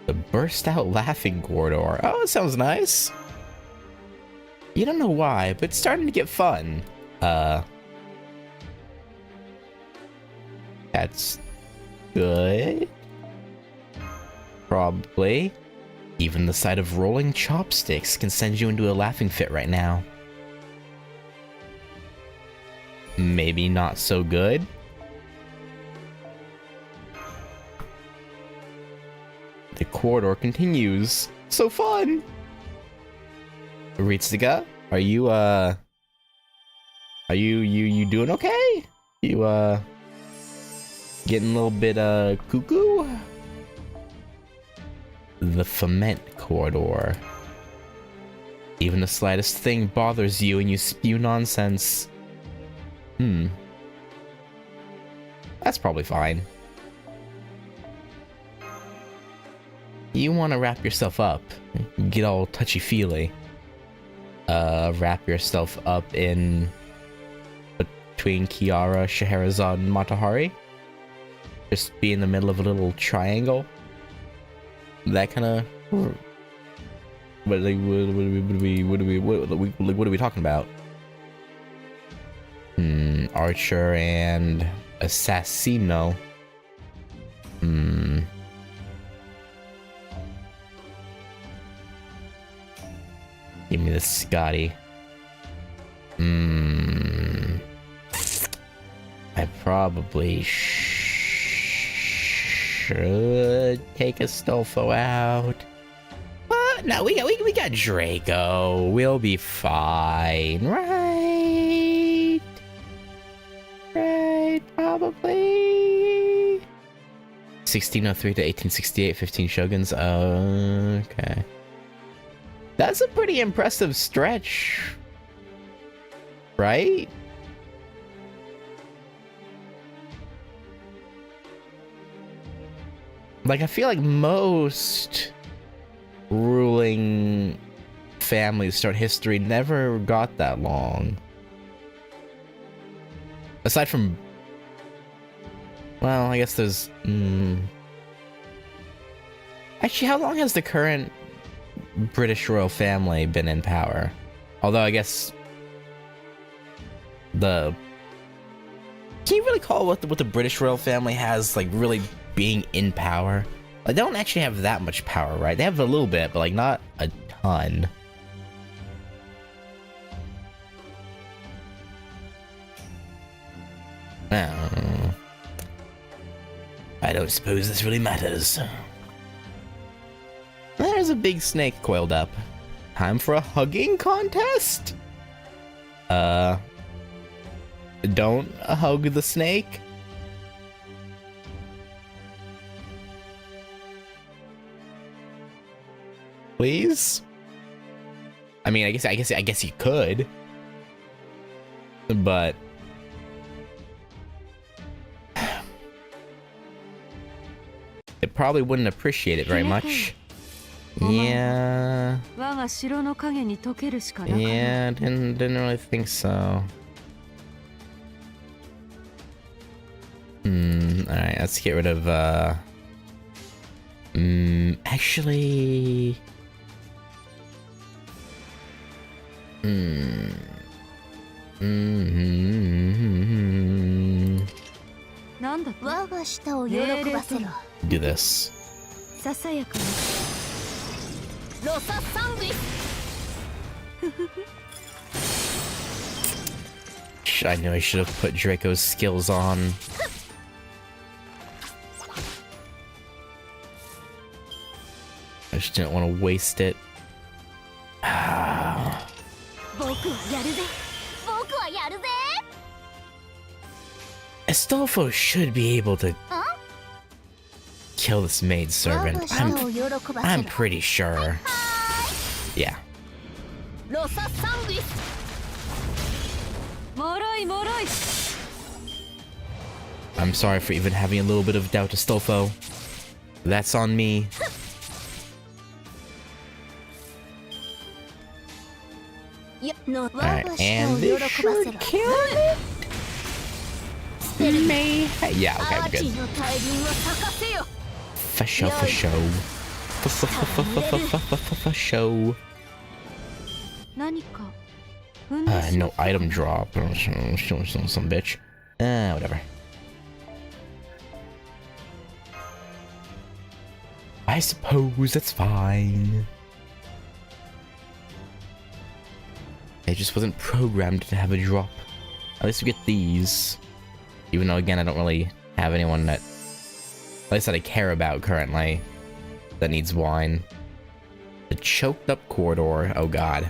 The burst out laughing corridor. Oh, it sounds nice. You don't know why, but it's starting to get fun. That's good. Probably. Even the sight of rolling chopsticks can send you into a laughing fit right now. Maybe not so good. The corridor continues. So fun! Ritsuga, are you doing okay? You, getting a little bit, cuckoo? The Foment corridor. Even the slightest thing bothers you and you spew nonsense. That's probably fine. You want to wrap yourself up, get all touchy-feely. Wrap yourself up in between Kiara, Scheherazade, and Matahari. Just be in the middle of a little triangle. That kind of. What are we talking about? Archer and Assassino. Give me the Scotty. I probably should take Astolfo out. But no, we got Draco. We'll be fine, right? Right, probably. 1603 to 1868, 15 shoguns. Okay. That's a pretty impressive stretch, right? Like, I feel like most ruling families throughout history never got that long. Aside from, well, I guess there's, actually, how long has the current British royal family been in power? Although I guess can you really call what the British royal family has like really being in power? Like, they don't actually have that much power, right? They have a little bit, but like not a ton. I don't suppose this really matters. There's a big snake coiled up. Time for a hugging contest? Don't hug the snake? Please? I mean, I guess you could. But it probably wouldn't appreciate it very much. Yeah. Yeah, didn't really think so. Alright, let's get rid of, actually... Do this. I knew I should have put Draco's skills on. I just didn't want to waste it. Astolfo should be able to kill this maidservant. I'm pretty sure. Yeah. I'm sorry for even having a little bit of doubt, Astolfo. That's on me. Alright, and this should kill it? May... Yeah, okay, we're good. For show, for show. For show. No item drop. Some bitch. Whatever. I suppose that's fine. It just wasn't programmed to have a drop. At least we get these. Even though, again, I don't really have anyone that... At least that I care about currently. That needs wine. The choked up corridor. Oh god.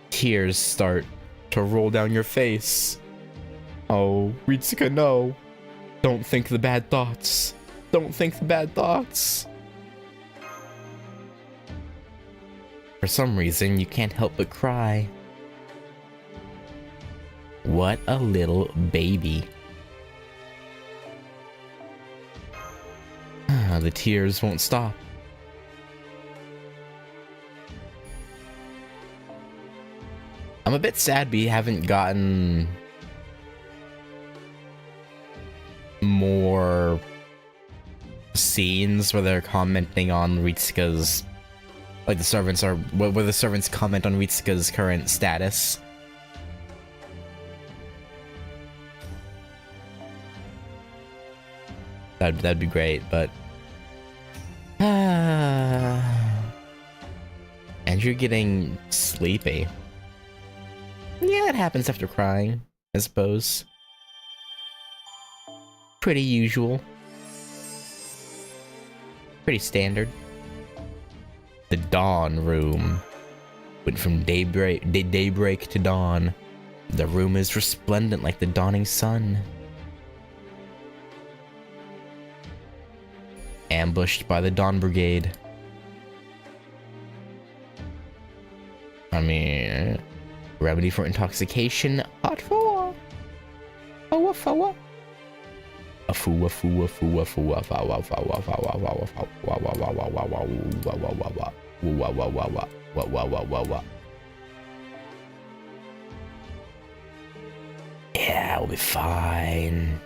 Tears start to roll down your face. Oh, Ritsuka, no. Don't think the bad thoughts. Don't think the bad thoughts. For some reason, you can't help but cry. What a little baby. The tears won't stop. I'm a bit sad we haven't gotten more scenes where they're commenting on Ritsuka's, like the servants are, where the servants comment on Ritsuka's current status. That'd be great, but and you're getting sleepy. Yeah, that happens after crying, I suppose. Pretty usual. Pretty standard. The dawn room. Went from daybreak to dawn. The room is resplendent like the dawning sun. Ambushed by the Dawn Brigade. I mean, remedy for intoxication. Hot for. Oh, for. Afu afu afu afu afu. Yeah, we'll be fine.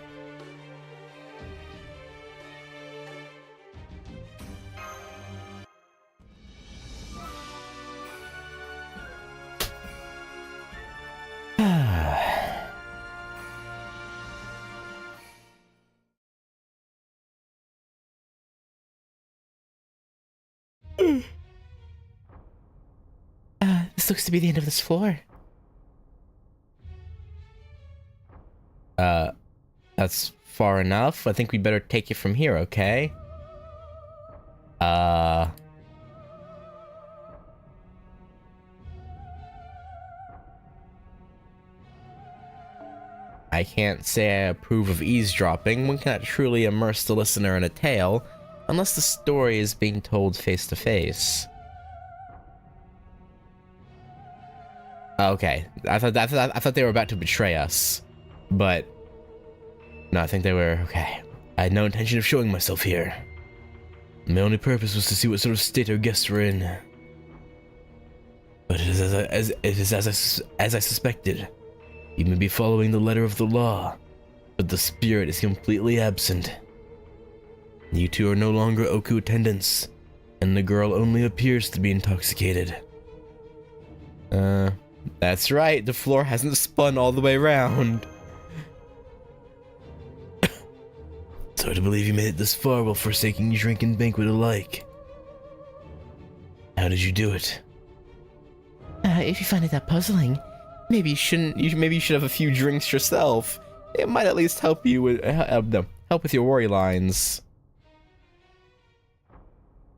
This looks to be the end of this floor. That's far enough. I think we better take it from here, okay? I can't say I approve of eavesdropping. One cannot truly immerse the listener in a tale unless the story is being told face to face. Okay, I thought they were about to betray us, but no, I think they were okay. I had no intention of showing myself here. My only purpose was to see what sort of state our guests were in. But it is as I suspected. You may be following the letter of the law, but the spirit is completely absent. You two are no longer OOKU attendants, and the girl only appears to be intoxicated. That's right, the floor hasn't spun all the way around. So to believe you made it this far while forsaking drink and banquet alike. How did you do it? If you find it that puzzling, maybe you shouldn't. Maybe you should have a few drinks yourself. It might at least help you with help with your worry lines.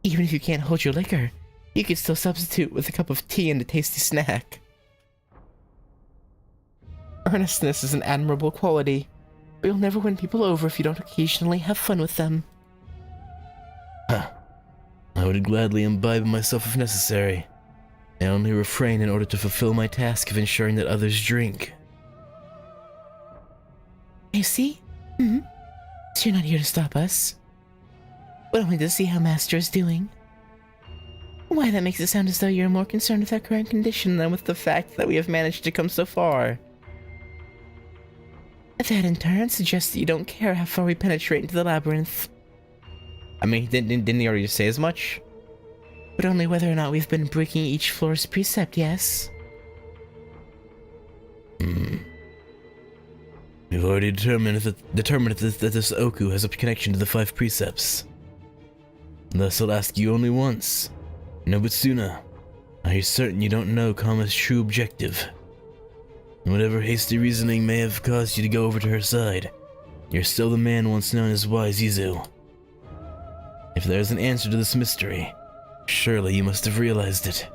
Even if you can't hold your liquor, you can still substitute with a cup of tea and a tasty snack. Earnestness is an admirable quality, but you'll never win people over if you don't occasionally have fun with them. Huh. I would gladly imbibe myself if necessary. I only refrain in order to fulfill my task of ensuring that others drink. You see? So you're not here to stop us, but only to see how Master is doing. Why, that makes it sound as though you're more concerned with our current condition than with the fact that we have managed to come so far. That in turn suggests that you don't care how far we penetrate into the labyrinth. I mean, didn't he already say as much? But only whether or not we've been breaking each floor's precept, yes? We've already determined that this OOKU has a connection to the 5 precepts. Thus I'll ask you only once. Nobutsuna, are you certain you don't know Kama's true objective? And whatever hasty reasoning may have caused you to go over to her side, you're still the man once known as Wise Izu. If there's an answer to this mystery, surely you must have realized it.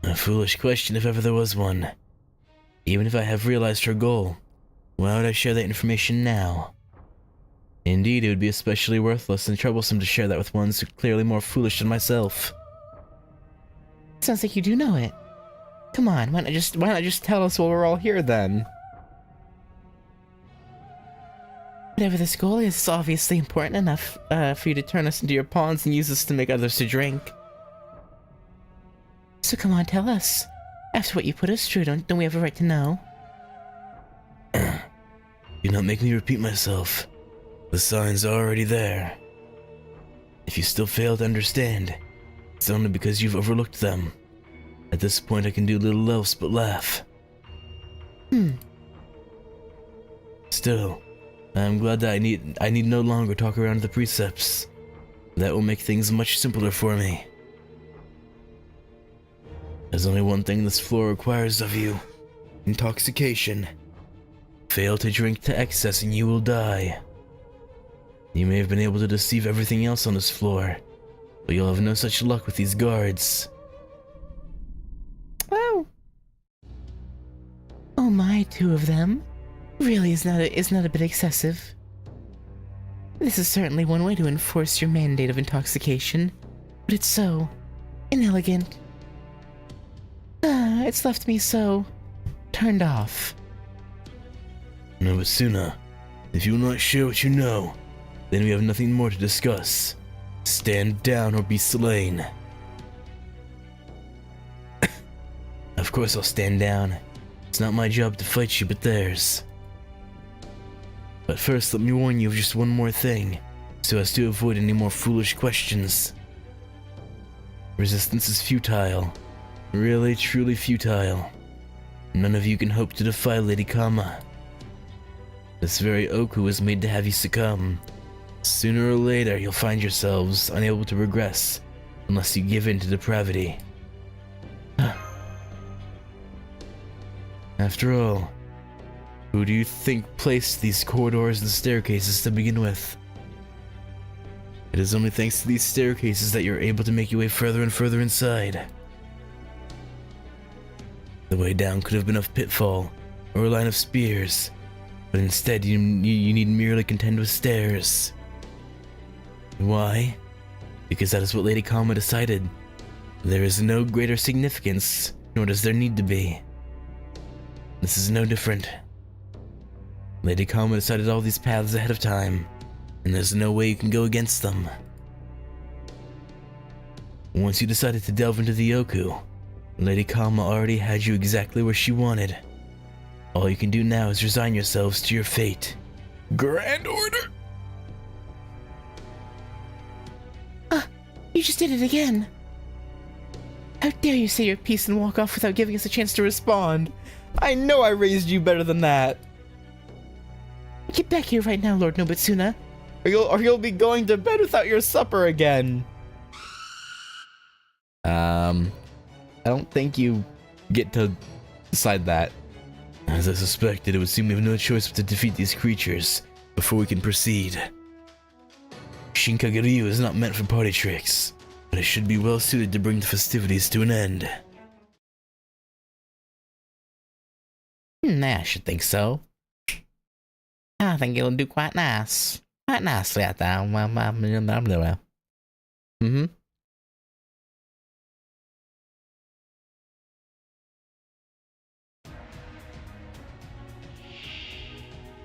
A foolish question if ever there was one. Even if I have realized her goal, why would I share that information now? Indeed, it would be especially worthless and troublesome to share that with one so clearly more foolish than myself. Sounds like you do know it. Come on, why not just tell us while we're all here then? Whatever this goal is, it's obviously important enough for you to turn us into your pawns and use us to make others to drink. So come on, tell us. After what you put us through, don't we have a right to know? Do not make me repeat myself. The signs are already there. If you still fail to understand, it's only because you've overlooked them. At this point I can do little else but laugh. Still, I am glad that I need no longer talk around the precepts. That will make things much simpler for me. There's only one thing this floor requires of you. Intoxication. Fail to drink to excess and you will die. You may have been able to deceive everything else on this floor, but you'll have no such luck with these guards. Wow. Oh my, 2 of them? Really is not a bit excessive. This is certainly one way to enforce your mandate of intoxication, but it's so inelegant. It's left me so turned off. Nobutsuna, if you will not share what you know, then we have nothing more to discuss. Stand down or be slain. Of course I'll stand down. It's not my job to fight you, but theirs. But first, let me warn you of just one more thing, so as to avoid any more foolish questions. Resistance is futile. Really, truly futile. None of you can hope to defy Lady Kama. This very OOKU is made to have you succumb. Sooner or later, you'll find yourselves unable to progress unless you give in to depravity. After all, who do you think placed these corridors and staircases to begin with? It is only thanks to these staircases that you're able to make your way further and further inside. The way down could have been a pitfall, or a line of spears, but instead you need merely contend with stairs. Why? Because that is what Lady Kama decided. There is no greater significance, nor does there need to be. This is no different. Lady Kama decided all these paths ahead of time, and there's no way you can go against them. Once you decided to delve into the OOKU, Lady Kama already had you exactly where she wanted. All you can do now is resign yourselves to your fate. Grand Order! You just did it again. How dare you say your piece and walk off without giving us a chance to respond? I know I raised you better than that. Get back here right now, Lord Nobutsuna, or you'll be going to bed without your supper again. I don't think you get to decide that. As I suspected, it would seem we have no choice but to defeat these creatures before we can proceed. Shinkage-ryu is not meant for party tricks, but it should be well suited to bring the festivities to an end. I should think so. I think it'll do quite nice. Quite nicely at that.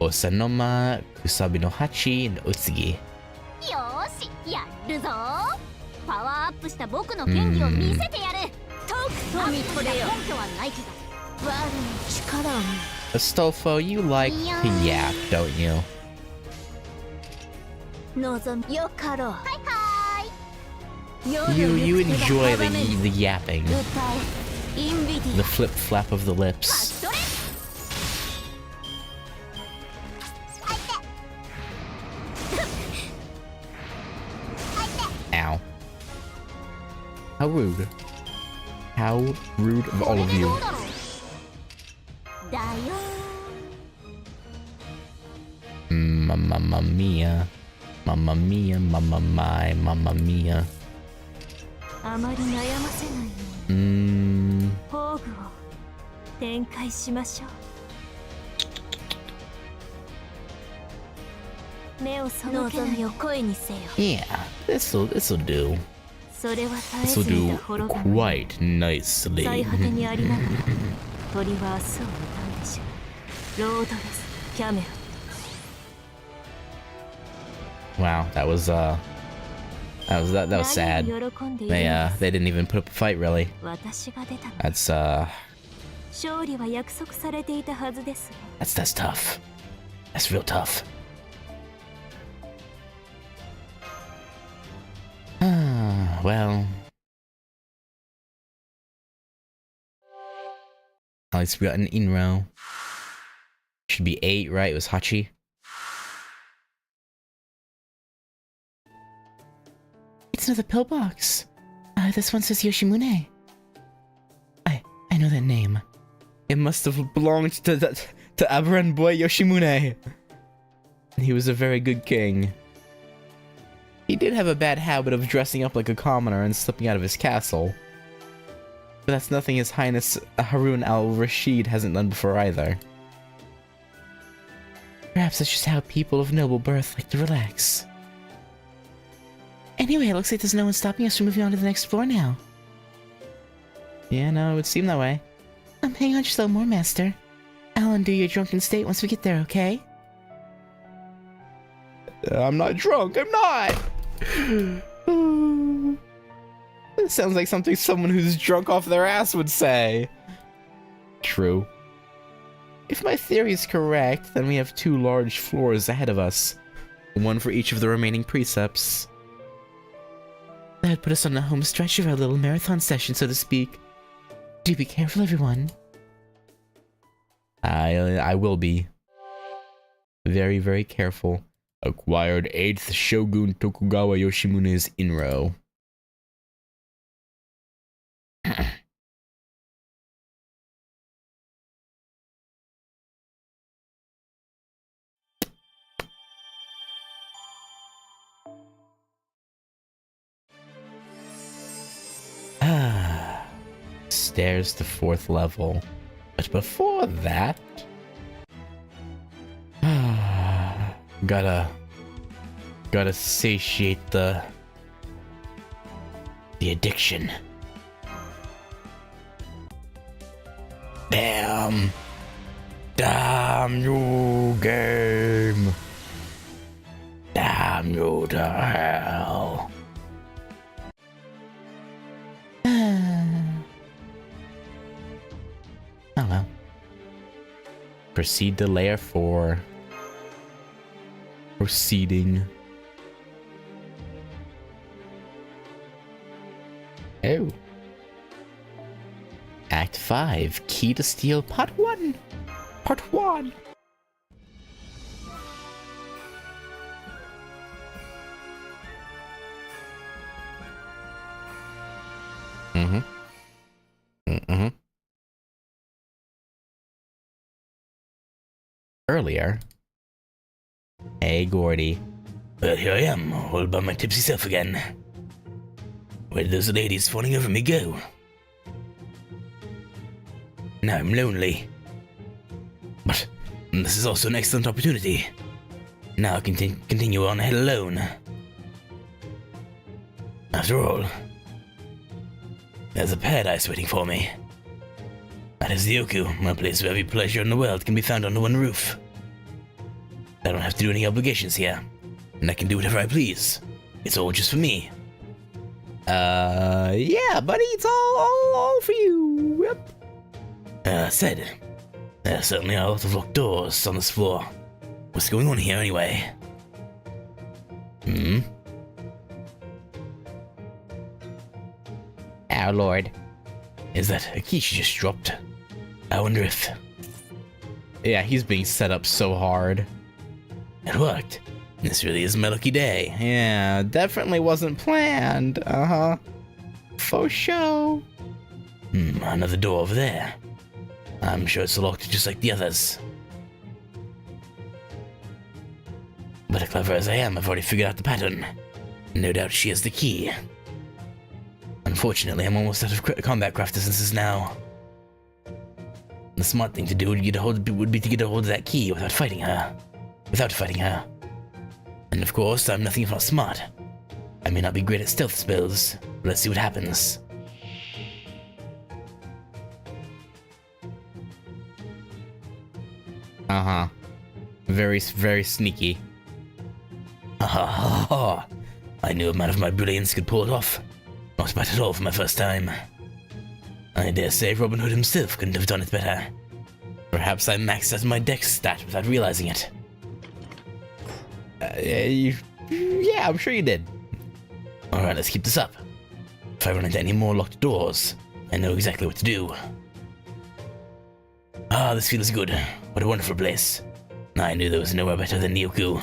Osanoma, Kusabi no Hachi, and Otsugi. よーしやるぞパワーアップした僕の剣技を見せてやるとくと見とれよ根拠はないけど我の力を見 Astolfo, you like to yap, don't you? 望みよかろうはいはい You enjoy the yapping, 歌えインビディ the flip flap of the lips. それ Ow. How rude. How rude of all of you. だよ Mamma mia. Mamma mia, mamma mia, mamma mia. あまり悩ませないよ 宝具を展開しましょう目を背けないを声にせよ Yeah, this'll do. それは絶え This'll ずに do た滅ぶ quite nicely. 最果てにありながら鳥は明日を歌うでしょうロードレスキャメロ Wow, that was sad. 何を喜んでいる They didn't even put up a fight really. 私が出たの That's 勝利は約束されていたはずです that's tough. That's real tough. Well, at least we got an Inro. Should be 8, right? It was Hachi. It's another pillbox. This one says Yoshimune. I know that name. It must have belonged to Aberran boy Yoshimune. He was a very good king. He did have a bad habit of dressing up like a commoner and slipping out of his castle. But that's nothing His Highness Harun al-Rashid hasn't done before either. Perhaps that's just how people of noble birth like to relax. Anyway, it looks like there's no one stopping us from moving on to the next floor now. Yeah, no, it would seem that way. Hang on just a little more, Master. I'll undo your drunken state once we get there, okay? I'm not drunk, I'm not! It sounds like something someone who's drunk off their ass would say. True. If my theory is correct, then we have 2 large floors ahead of us. One for each of the remaining precepts. That'd put us on the home stretch of our little marathon session, so to speak. Do be careful, everyone. I will be. Very, very careful. Acquired 8th Shogun Tokugawa Yoshimune's Inro. Stairs to 4th level. But before that... Gotta satiate the addiction. Damn you, game. Damn you to hell. Oh well. Proceed to layer 4. Proceeding. Oh. Act 5, Key to Steal, Part 1. Part 1. Earlier. Hey, Gordy. Well, here I am, all by my tipsy self again. Where did those ladies fawning over me go? Now I'm lonely. But this is also an excellent opportunity. Now I can continue on ahead alone. After all, there's a paradise waiting for me. That is the OOKU, a place where every pleasure in the world can be found under one roof. I don't have to do any obligations here, and I can do whatever I please. It's all just for me. Yeah, buddy, it's all for you. Yep. There certainly are a lot of locked doors on this floor. What's going on here anyway? Our lord. Is that a key she just dropped? I wonder if Yeah, he's being set up so hard. it worked. This really is my lucky day. Yeah, definitely wasn't planned. Uh-huh. Faux show. Another door over there. I'm sure it's locked just like the others. But clever as I am, I've already figured out the pattern. No doubt she has the key. Unfortunately, I'm almost out of combat craft essences now. The smart thing to do would be to get a hold of that key without fighting her. And of course, I'm nothing if not smart. I may not be great at stealth spells, but let's see what happens. Uh-huh. Very, very sneaky. Ha! I knew a man of my brilliance could pull it off. Not bad at all for my first time. I dare say Robin Hood himself couldn't have done it better. Perhaps I maxed out my dex stat without realizing it. Yeah, I'm sure you did. Alright, let's keep this up. If I run into any more locked doors, I know exactly what to do. Ah, this feels good. What a wonderful place. I knew there was nowhere better than OOKU.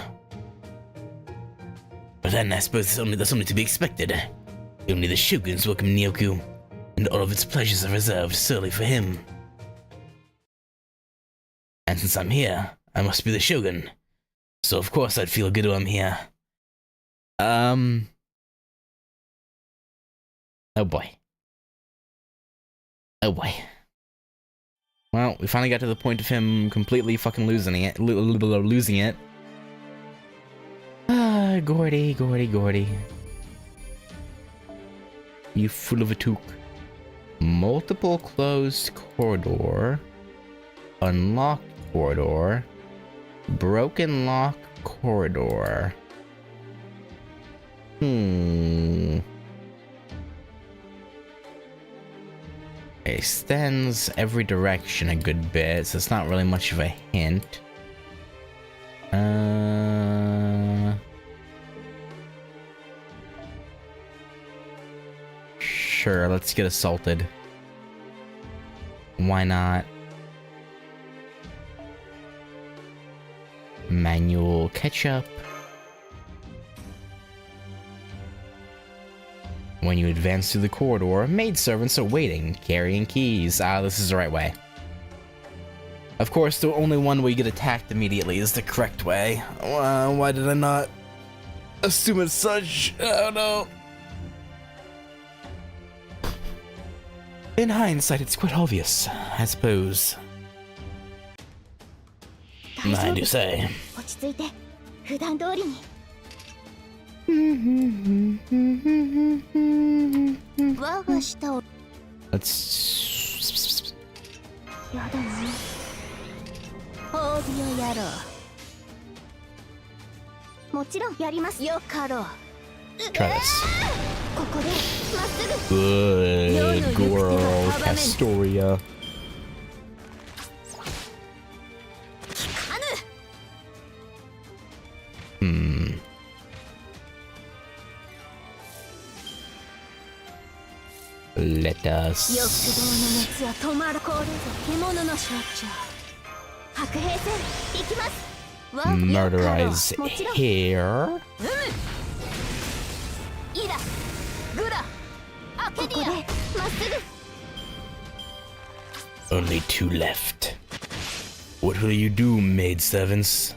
But then I suppose that's only to be expected. Only the Shoguns welcome OOKU, and all of its pleasures are reserved solely for him. And since I'm here, I must be the Shogun. So of course I'd feel good while I'm here. Oh boy. Oh boy. Well, we finally got to the point of him completely fucking losing it. Losing it. Ah, Gordy. You fool of a toque. Multiple closed corridor. Unlocked corridor. Broken lock corridor. Extends every direction a good bit, so it's not really much of a hint. Sure, let's get assaulted. Why not? Manual ketchup. When you advance through the corridor, maidservants are waiting, carrying keys. Ah, this is the right way. Of course, the only one where you get attacked immediately is the correct way. Why did I not assume it's such? Oh no. In hindsight, it's quite obvious, I suppose. I do say. 落ち着いて普段通りに我が舌を Let's... やだな褒美をやろうもちろんやりますよかろう try this. ここでまっすぐ Good girl, Castoria. あぬ Let us... 欲望の熱は止まるこれぞ獣の象徴白兵戦行きます Murderize もちろん here. イラグラアケディアまっすぐ Only two left. What will you do, maidservants?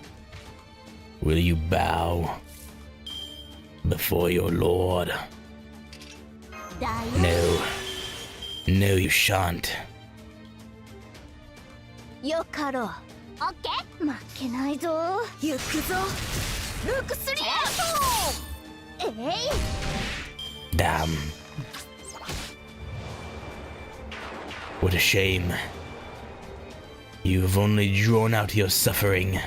Will you bow before your lord? だよ No, you shan't. よかろうオッケー負けないぞ行くぞルクスリアえい Damn. What a shame. You've only drawn out your suffering.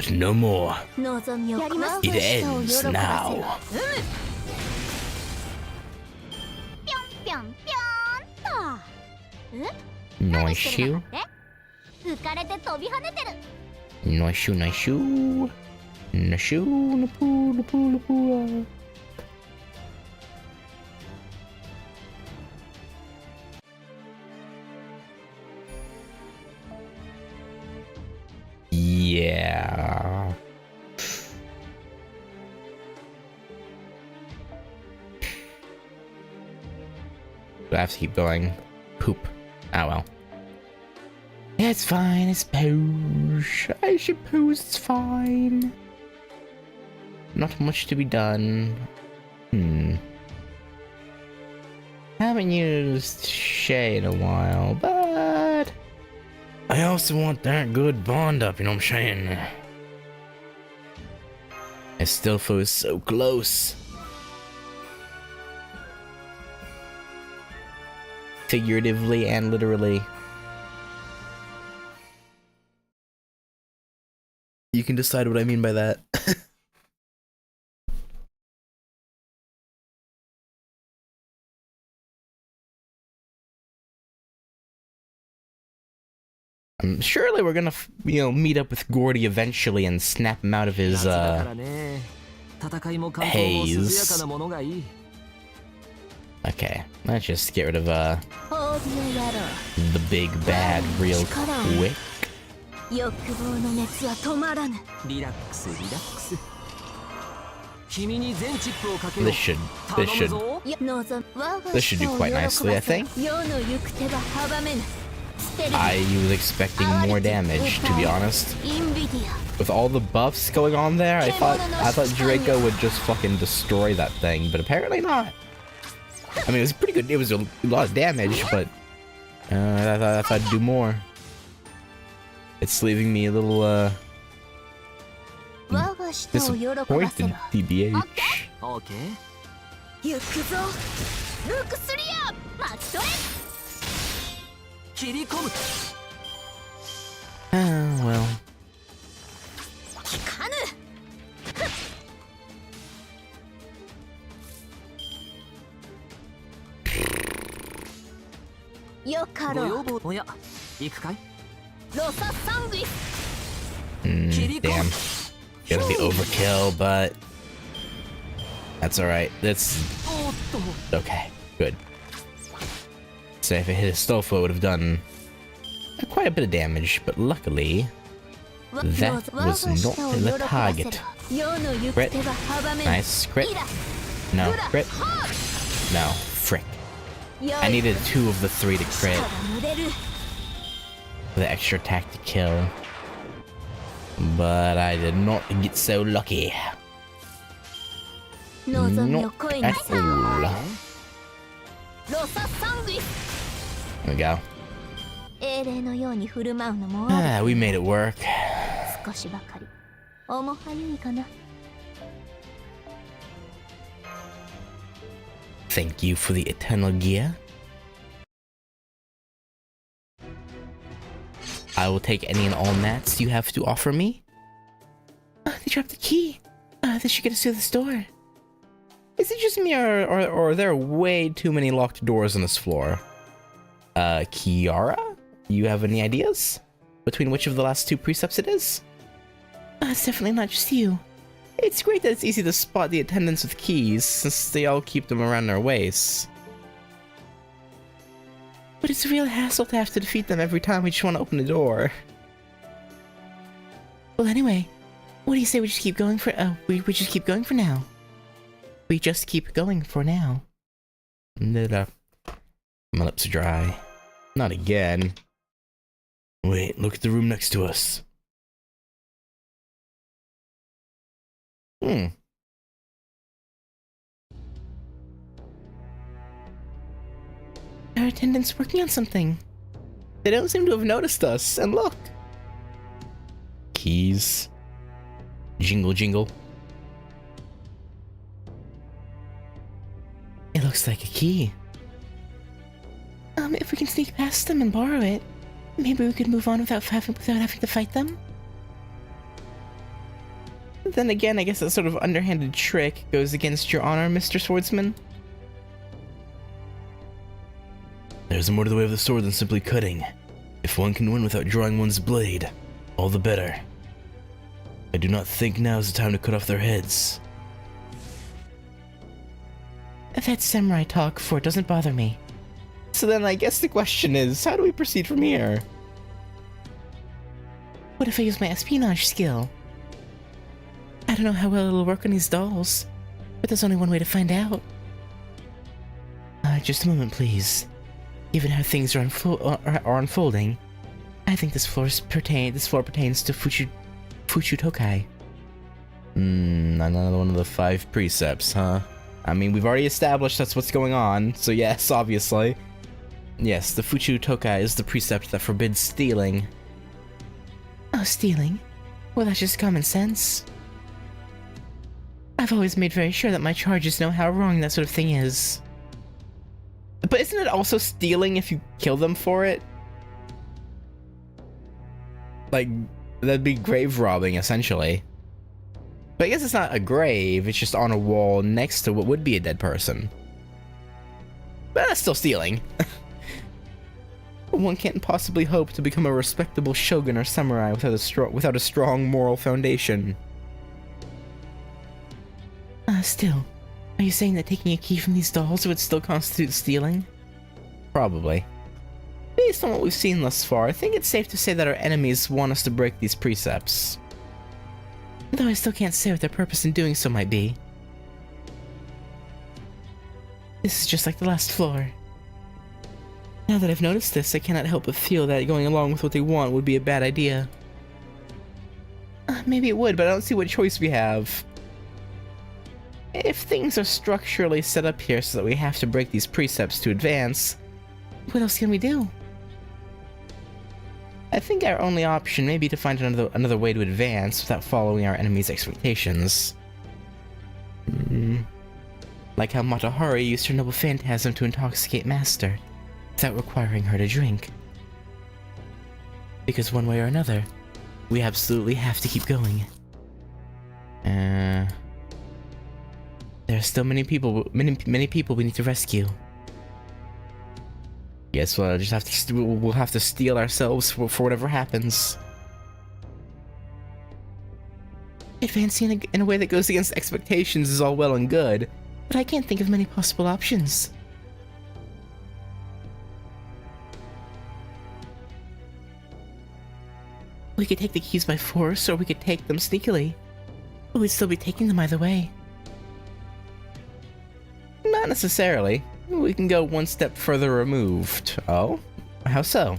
but no more. 望みを込め It ends now. ぴょんぴょんぴょんと。え？ Nice してる shoe. のかって浮かれて飛び跳ねてる。 Nice shoe, nice shoe. Nice shoe, na poo, na poo, na poo. Yeah. Do I have to keep going? Poop. Oh well. It's fine, I suppose. I suppose it's fine. Not much to be done. Haven't used Shay in a while, but I also want that good bond up, you know what I'm saying? Astolfo is so close. Figuratively and literally. You can decide what I mean by that. Surely we're gonna, meet up with Gordy eventually and snap him out of his, haze. Okay, let's just get rid of, the big bad real quick. 欲望の熱は止まらぬ。リラックスリラックス。君に全チップをかけよう。 This should do quite nicely, I think. I was expecting more damage, to be honest. With all the buffs going on there, I thought Draco would just fucking destroy that thing, but apparently not. I mean, it was pretty good. It was a lot of damage, but I thought I'd do more. It's leaving me a little disappointed, TBH. Okay. 行くぞ。ルクスリア、巻き取れ。切り込む。Oh well. 効かぬ。よかろう。ご要望おや、行くかい？ ロササングイス。 Damn. Gonna be overkill, but that's alright. That's okay. Good. So if it hit Astolfo, it would have done quite a bit of damage, but luckily that was not the target. Crit. Nice. Crit. No. Crit. No. Frick. I needed 2 of the 3 to crit. The extra attack to kill. But I did not get so lucky. Not at all. There we go. Ah, we made it work. Thank you for the eternal gear. I will take any and all mats you have to offer me. They dropped the key. This should get us through this door. Is it just me, or are there way too many locked doors on this floor? Kiara? You have any ideas? Between which of the last 2 precepts it is? It's definitely not just you. It's great that it's easy to spot the attendants with keys, since they all keep them around their waists. But it's a real hassle to have to defeat them every time we just want to open the door. Well, anyway, what do you say we just keep going for? We just keep going for now. We just keep going for now. My lips are dry. Not again. Wait, look at the room next to us. Our attendant's working on something. They don't seem to have noticed us, and look. Keys. Jingle jingle. It looks like a key. If we can sneak past them and borrow it, maybe we could move on without having to fight them? Then again, I guess that sort of underhanded trick goes against your honor, Mr. Swordsman. There's more to the way of the sword than simply cutting. If one can win without drawing one's blade, all the better. I do not think now is the time to cut off their heads. That's samurai talk, for it doesn't bother me. So then I guess the question is, how do we proceed from here? What if I use my espionage skill? I don't know how well it'll work on these dolls, but there's only one way to find out. Just a moment, please. Given how things are, unfolding, I think this floor pertains to Fuchu Tokai. Another one of the 5 precepts, huh? I mean, we've already established that's what's going on, so yes, obviously. Yes, the Fuchu Tokai is the precept that forbids stealing. Oh, stealing? Well, that's just common sense. I've always made very sure that my charges know how wrong that sort of thing is. But isn't it also stealing if you kill them for it? Like, that'd be grave robbing, essentially. But I guess it's not a grave, it's just on a wall next to what would be a dead person. But that's still stealing. One can't possibly hope to become a respectable shogun or samurai without a strong moral foundation. Still, are you saying that taking a key from these dolls would still constitute stealing? Probably. Based on what we've seen thus far, I think it's safe to say that our enemies want us to break these precepts. Though I still can't say what their purpose in doing so might be. This is just like the last floor. Now that I've noticed this, I cannot help but feel that going along with what they want would be a bad idea. Maybe it would, but I don't see what choice we have. If things are structurally set up here so that we have to break these precepts to advance, what else can we do? I think our only option may be to find another way to advance without following our enemy's expectations. Like how Matahari used her noble phantasm to intoxicate Master, without requiring her to drink. Because one way or another, we absolutely have to keep going. There are still many people we need to rescue. Yes, we'll have to steal ourselves for whatever happens. Advancing in a way that goes against expectations is all well and good, but I can't think of many possible options. We could take the keys by force, or we could take them sneakily. But we'd still be taking them either way. Not necessarily. We can go one step further removed. Oh? How so?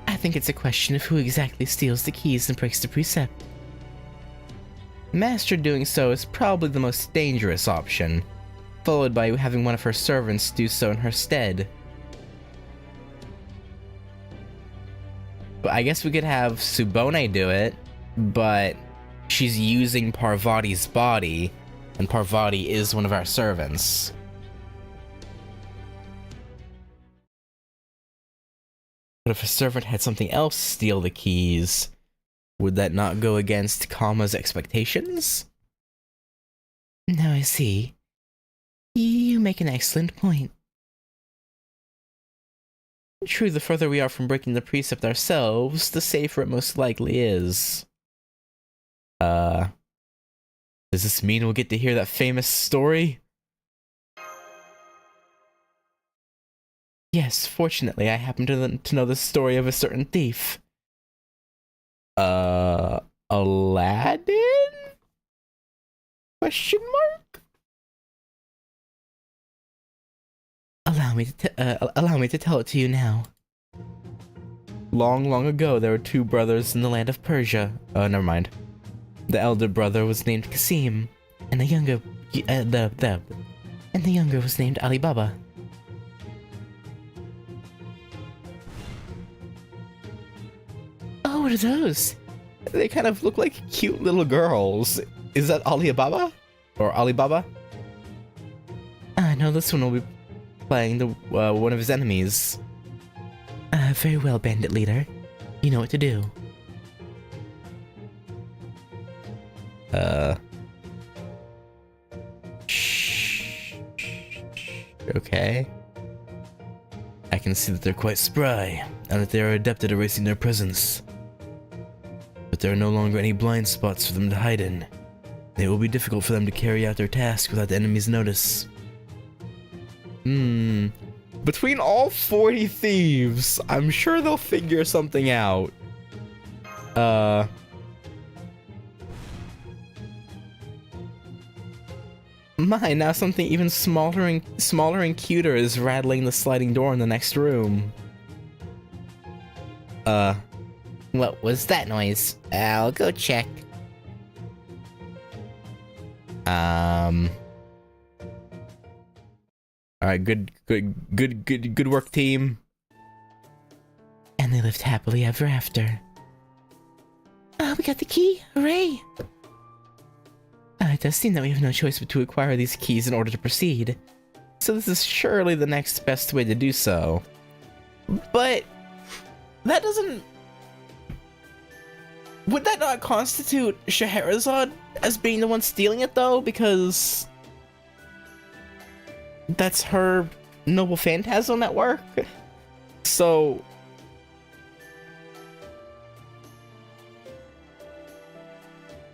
I think it's a question of who exactly steals the keys and breaks the precept. Master doing so is probably the most dangerous option, followed by having one of her servants do so in her stead. But I guess we could have Tsubone do it, but she's using Parvati's body, and Parvati is one of our servants. But if a servant had something else steal the keys, would that not go against Kama's expectations? Now I see. You make an excellent point. True, the further we are from breaking the precept ourselves, the safer it most likely is. Does this mean we'll get to hear that famous story? Yes, fortunately, I happen to know the story of a certain thief. Aladdin? Question mark? Allow me to tell it to you now. Long, long ago, there were 2 brothers in the land of Persia. Never mind. The elder brother was named Qasim, and the younger, was named Ali Baba. Oh, what are those? They kind of look like cute little girls. Is that Ali Baba? Or Alibaba? No, this one will be playing one of his enemies. Very well, bandit leader. You know what to do. Shh. Okay. I can see that they're quite spry, and that they are adept at erasing their presence. But there are no longer any blind spots for them to hide in. It will be difficult for them to carry out their task without the enemy's notice. Between all 40 thieves, I'm sure they'll figure something out. My, now something even smaller and cuter is rattling the sliding door in the next room. What was that noise? I'll go check. Alright, good work, team. And they lived happily ever after. We got the key! Hooray! It does seem that we have no choice but to acquire these keys in order to proceed. So this is surely the next best way to do so. But that doesn't... Would that not constitute Scheherazade as being the one stealing it, though? Because that's her noble phantasm at work. So...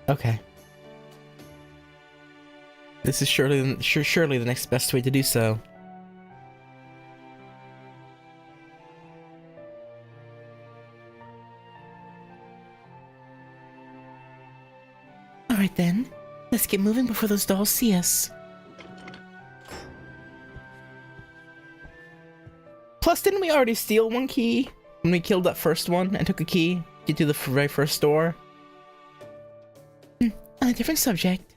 Okay. This is surely the next best way to do so. Alright then, let's get moving before those dolls see us. Plus, didn't we already steal one key when we killed that first one and took a key to get to the very first door? On a different subject.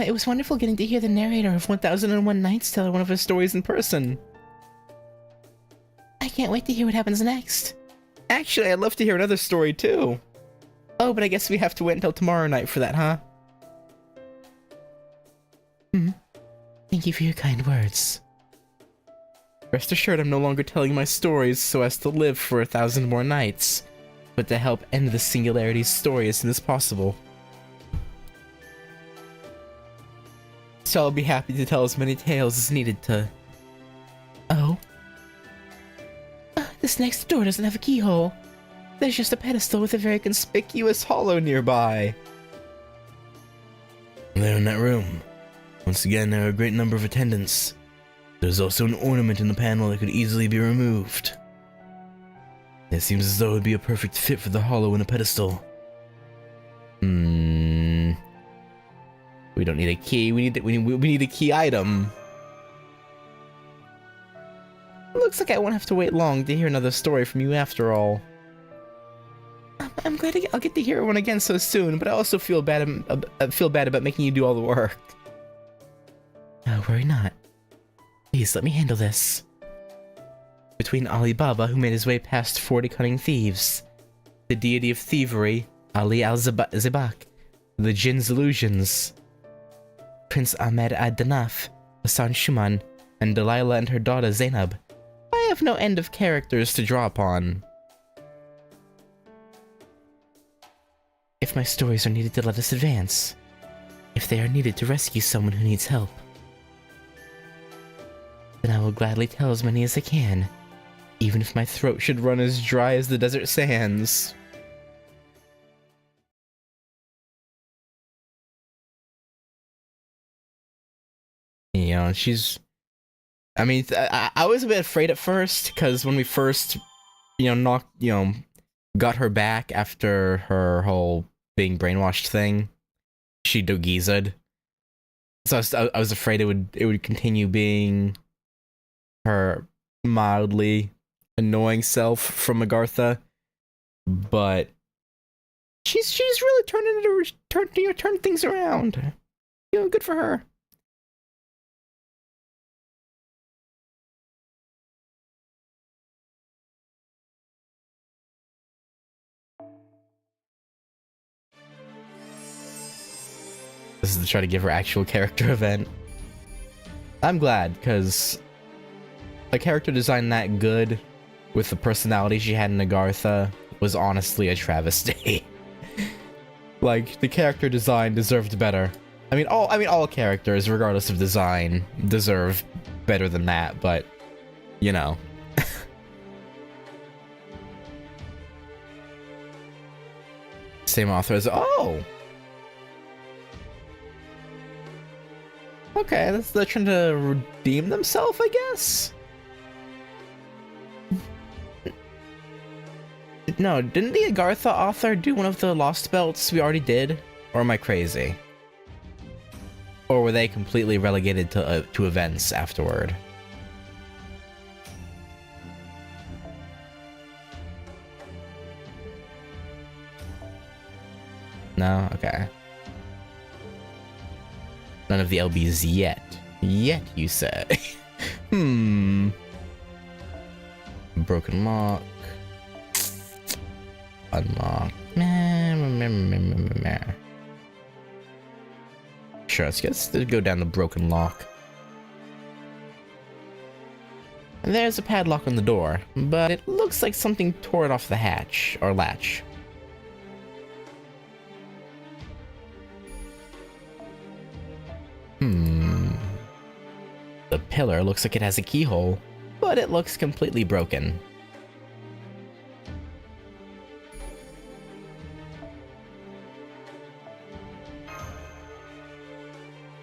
It was wonderful getting to hear the narrator of 1001 Nights tell one of his stories in person. I can't wait to hear what happens next. Actually, I'd love to hear another story too. Oh, but I guess we have to wait until tomorrow night for that, huh? Thank you for your kind words. Rest assured, I'm no longer telling my stories so as to live for 1,000 more nights, but to help end the Singularity's story as soon as possible. So I'll be happy to tell as many tales as needed to... Oh? This next door doesn't have a keyhole. There's just a pedestal with a very Conspicuous hollow nearby. There in that room. Once again, there are a great number of attendants. There's also an ornament in the panel that could easily be removed. It seems as though it would be a perfect fit for the hollow in a pedestal. We don't need a key. We need a key item. Looks like I won't have to wait long to hear another story from you after all. I'm glad I'll get to hear one again so soon, but I also feel bad about making you do all the work. Worry not. Please let me handle this. Between Alibaba, who made his way past 40 cunning thieves, the deity of thievery, Ali al-Zabak, the jinn's illusions, Prince Ahmed ad-Danaf, Hassan Shuman, and Delilah and her daughter Zainab, I have no end of characters to draw upon. If my stories are needed to let us advance, if they are needed to rescue someone who needs help, then I will gladly tell as many as I can, even if my throat should run as dry as the desert sands. You know, she's... I mean, I was a bit afraid at first, because when we first, got her back after her whole being brainwashed thing, she dogiza'd. So I was afraid it would continue being her mildly annoying self from Agartha, but she's really turned things around. Good for her. This is to try to give her actual character event. I'm glad, because a character design that good with the personality she had in Agartha was honestly a travesty. Like, the character design deserved better. I mean, all characters, regardless of design, deserve better than that, but, you know. Same author as, oh! Okay, they're trying to redeem themselves, I guess? No, didn't the Agartha author do one of the Lost Belts we already did? Or am I crazy? Or were they completely relegated to events afterward? No? Okay. None of the LBs yet. Yet, you say? Broken lock. Unlock. Sure, let's go down the broken lock. And there's a padlock on the door, but it looks like something tore it off the hatch, or latch. The pillar looks like it has a keyhole, but it looks completely broken.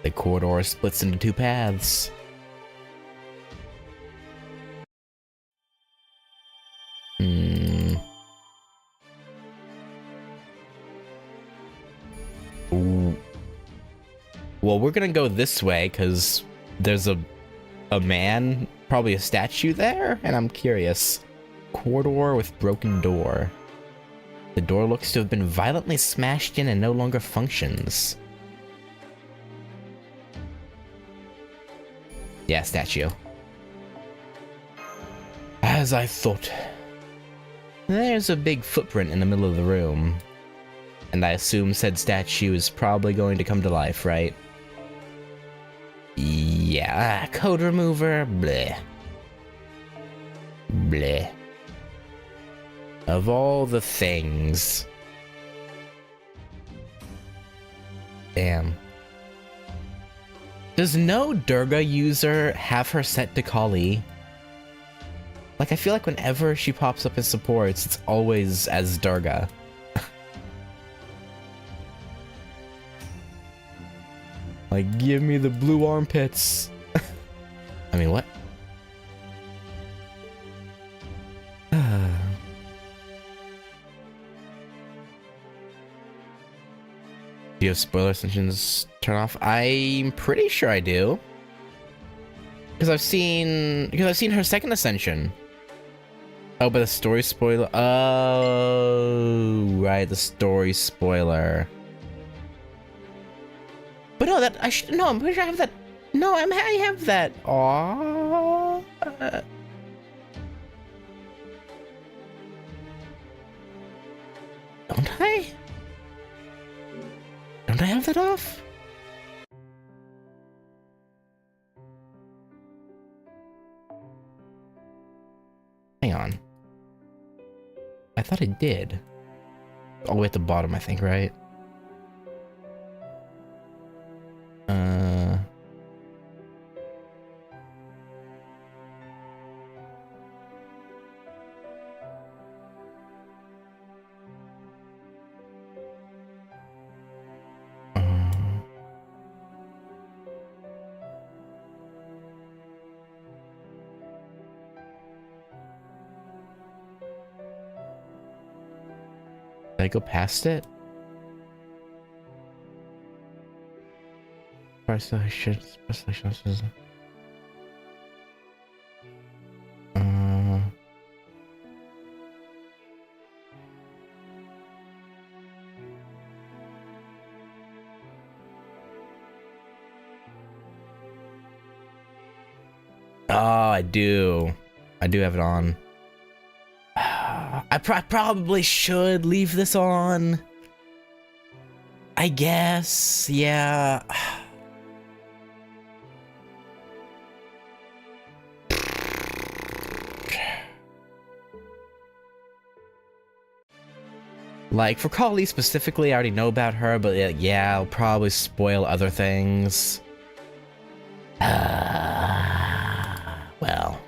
The corridor splits into two paths. Ooh. Well, we're gonna go this way, because there's a man, probably a statue there, and I'm curious. Corridor with broken door. The door looks to have been violently smashed in and no longer functions. Yeah, statue. As I thought. There's a big footprint in the middle of the room. And I assume said statue is probably going to come to life, right? Yeah, code remover, bleh. Bleh. Of all the things. Damn. Does no Durga user have her set to Kali? Like, I feel like whenever she pops up in supports, it's always as Durga. Like, give me the blue armpits. I mean, what? Do you have spoiler ascensions turn off? I'm pretty sure I do. Because I've seen her second ascension. Oh, but the story spoiler. Oh, right, the story spoiler. But no, I'm pretty sure I have that. No, I have that. Aww. Don't I? Don't I have that off? Hang on. I thought I did. All the way at the bottom, I think, right? Did I go past it? Specialization. Oh, I do. I do have it on. I probably should leave this on. I guess, yeah. Like, for Kali specifically, I already know about her, but yeah, I'll probably spoil other things. Well.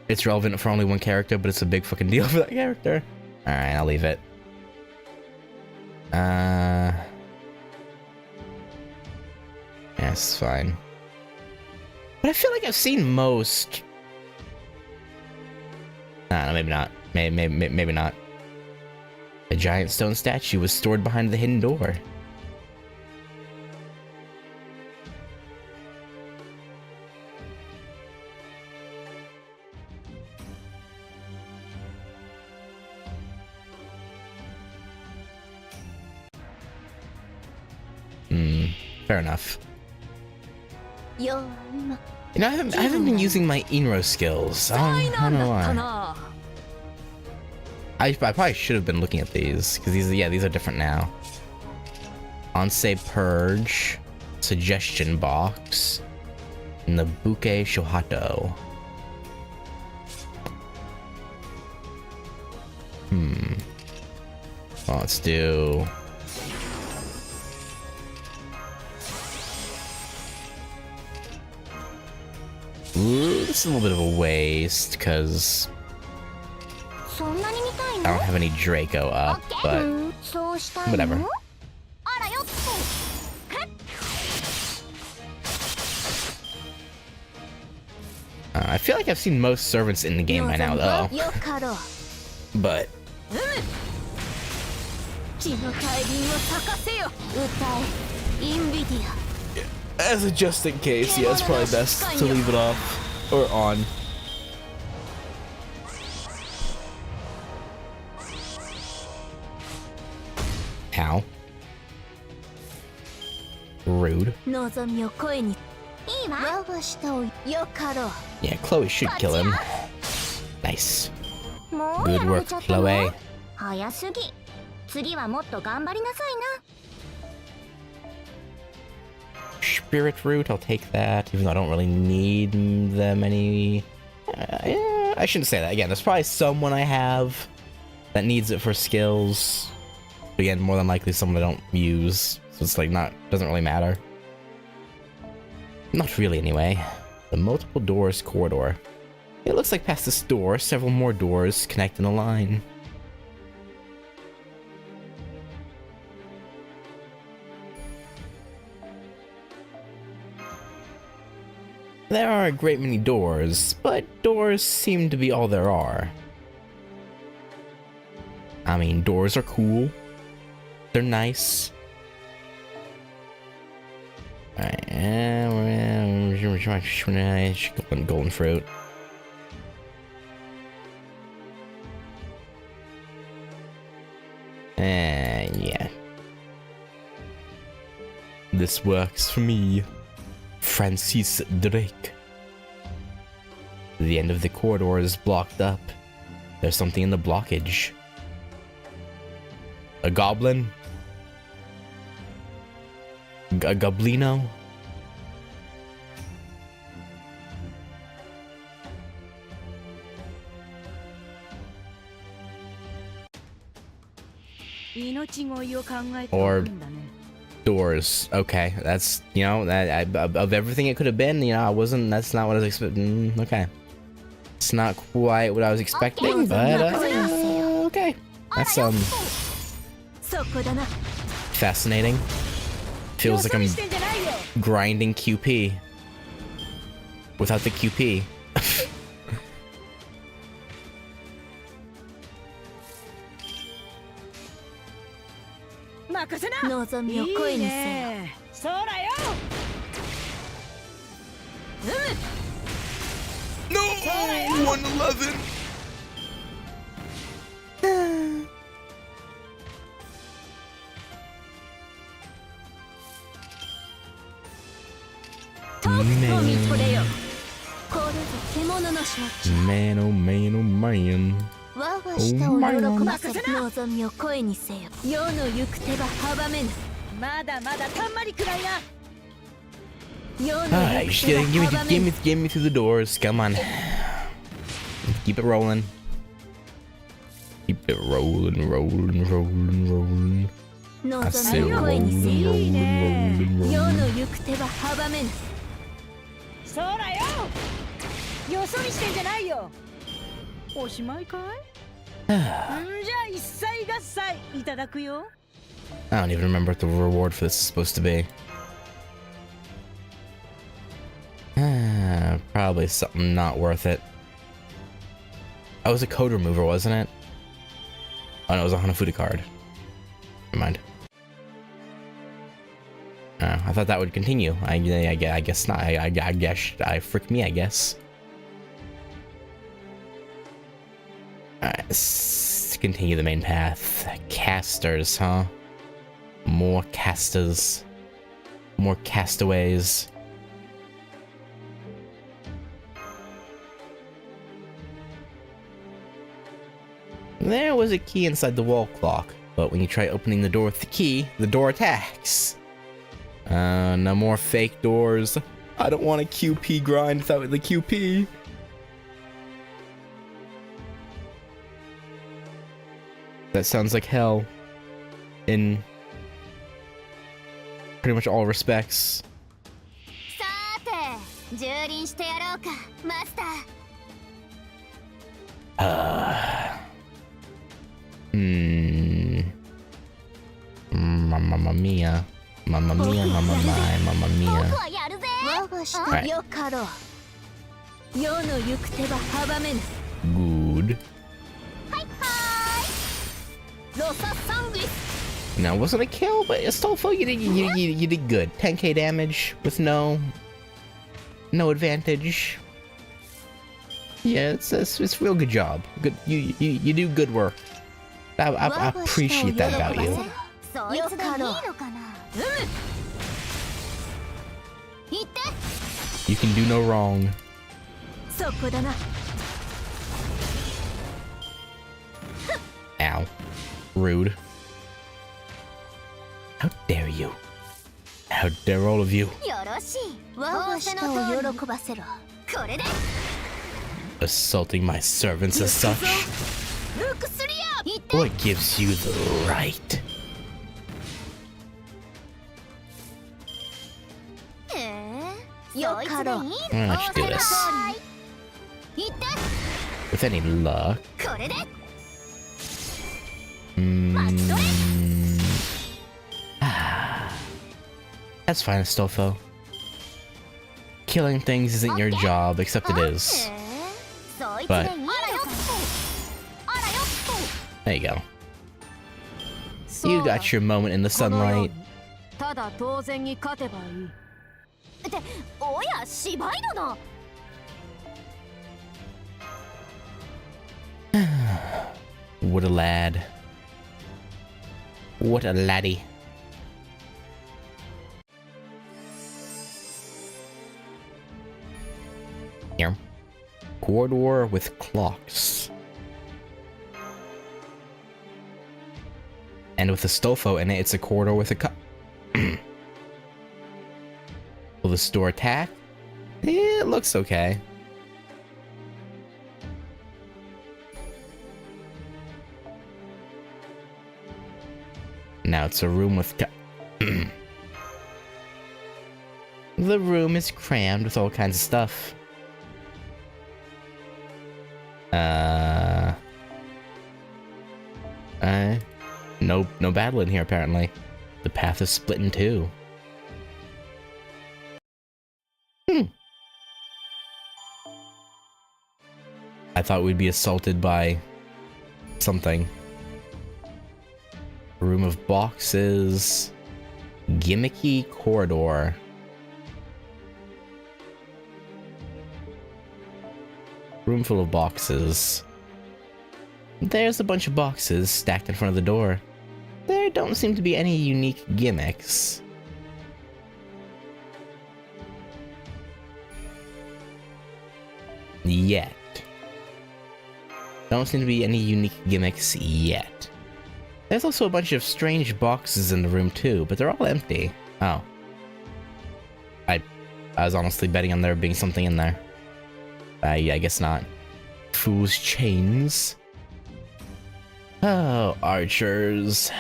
It's relevant for only one character, but it's a big fucking deal for that character. Alright, I'll leave it. Yeah, it's fine. But I feel like I've seen most... No, maybe not. Maybe not. A giant stone statue was stored behind the hidden door. Fair enough. You know, I haven't been using my Inro skills. I don't know why. I probably should have been looking at these, because these are different now. Onsei Purge, Suggestion Box, and the Buke Shohato. Well, let's do... Ooh, this is a little bit of a waste, because I don't have any Draco up, but whatever. I feel like I've seen most servants in the game by now, though. But... As a just in case, yeah, it's probably best to leave it off. Or on. Ow. Rude. Yeah, Chloe should kill him. Nice. Good work, Chloe. Spirit Root, I'll take that, even though I don't really need them any... yeah, I shouldn't say that. Again, there's probably someone I have that needs it for skills. But again, more than likely someone I don't use. So it's like doesn't really matter. Not really anyway. The multiple doors corridor. It looks like past this door, several more doors connect in a line. There are a great many doors, but doors seem to be all there are. I mean, doors are cool. They're nice. Alright, golden fruit. Yeah. This works for me. Francis Drake. The end of the corridor is blocked up. There's something in the blockage. A goblin? A goblino? Or doors. Okay, that's, you know, that of everything it could have been, you know, that's not what I was expecting. Okay. It's not quite what I was expecting, but okay. That's fascinating. Feels like I'm grinding QP without the QP. No! 111! Man, oh man, oh man. Alright, just give me through the doors. Come on. Keep it rolling. Keep it rolling. I said rolling. そらよよそ見してんじゃないよおしまいかいじゃあ一切合切いただくよ I don't even remember what the reward for this is supposed to be. Probably something not worth it. Oh, it was a code remover, wasn't it? Oh no, it was a Hanafuda card. Never mind. I thought that would continue. I guess not. I frick me, I guess. Alright, let's continue the main path. Casters, huh? More casters. More castaways. There was a key inside the wall clock, but when you try opening the door with the key, the door attacks. No more fake doors. I don't want a QP grind without the QP. That sounds like hell. In pretty much all respects. さて蹂躙してやろうかマスター Mamma mia. Mamma mia, mamma mia, mamma 僕 mia. はやるぜ我がしたよかろう世の行く手は阻めぬ Good. はいはーいロササンギス Now, it wasn't a kill, but Astolfo, you did good. 10k damage with no advantage. Yeah, it's real good job. Good, you do good work. I appreciate that about you. そいつでいいのかな言って You can do no wrong. そこだな Ow. Rude. How dare you? How dare all of you? よろしい我が舌を喜ばせろこれで Assaulting my servants as such? ルクスリア言って What gives you the right? よかろう I'm gonna let you do this. 言って With any luck. これで That's fine, Astolfo. Killing things isn't your job, except it is. そいつ But でいいのかあらよっ there you go. You got your moment in the sunlight. ただ当然に勝てばいいとっておや芝居のだ What a lad. What a laddie. Here. Corridor with clocks. And with a Stolfo in it, it's a corridor with a cup. Will the store attack? It looks okay. Now it's a room with The room is crammed with all kinds of stuff. No battle in here apparently. The path is split in two. I thought we'd be assaulted by something. Room of boxes. Gimmicky corridor. Room full of boxes. There's a bunch of boxes stacked in front of the door. There don't seem to be any unique gimmicks. Yet. Don't seem to be any unique gimmicks yet. There's also a bunch of strange boxes in the room too, but they're all empty. Oh. I was honestly betting on there being something in there. Yeah, I guess not. Fool's chains. Oh, archers.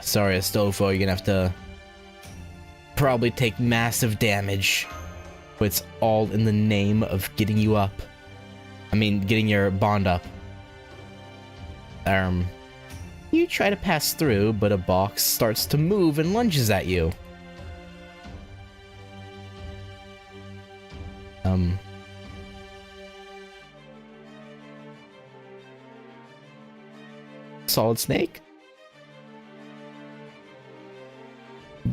Sorry, Astolfo, you're gonna have to probably take massive damage. But it's all in the name of getting you up. I mean, getting your bond up. You try to pass through, but a box starts to move and lunges at you. Solid Snake?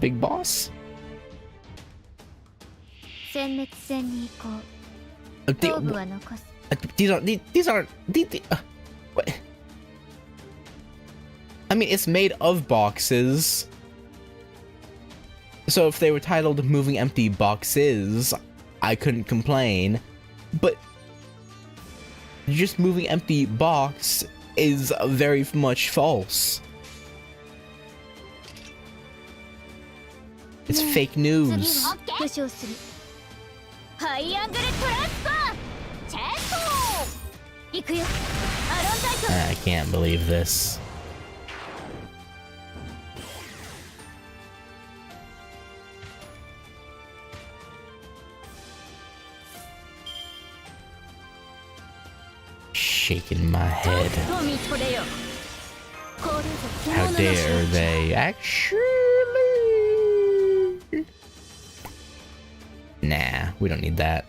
Big Boss? 殲滅戦に行こう。 The- 頭部は残す。 These aren't. What? I mean, it's made of boxes. So if they were titled Moving Empty Boxes, I couldn't complain. But just moving empty box is very much false. It's fake news. 復唱する。ハイアングルトランスファーチェスト行くよ。アロンタイト I can't believe this. Shaking my head. トミトレよ。 How dare they actually? Nah, we don't need that.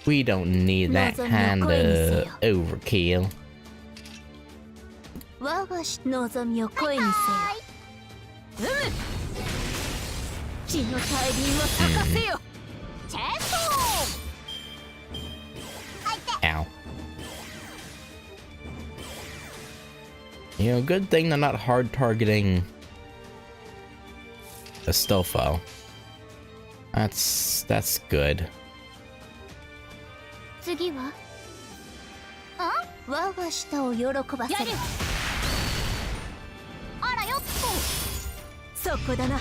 We don't need that kind of overkill. 我がし望みを声にせよ。血の大輪を咲かせよ。チェスト Ow. You know, good thing they're not hard targeting Astolfo. That's good. 次は我が舌を喜ばせる。あらよっと。そこだな。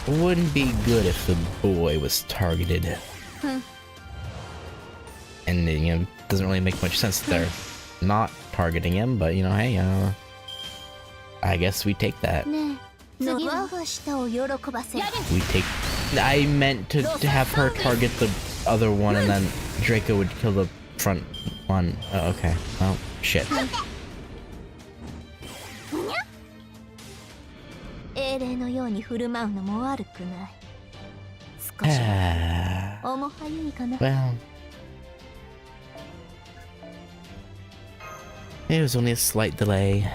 Wouldn't be good if the boy was targeted. And you know, doesn't really make much sense that they're not targeting him, but you know, hey, I guess we take that. ねえ、次は我が舌を喜ばせる。 We take. I meant to have her target the other one, and then Draco would kill the front one. Oh, okay. Well, shit. 英霊のように振る舞うのも悪くない。少し Ah, 重はゆいかな。 well, it was only a slight delay.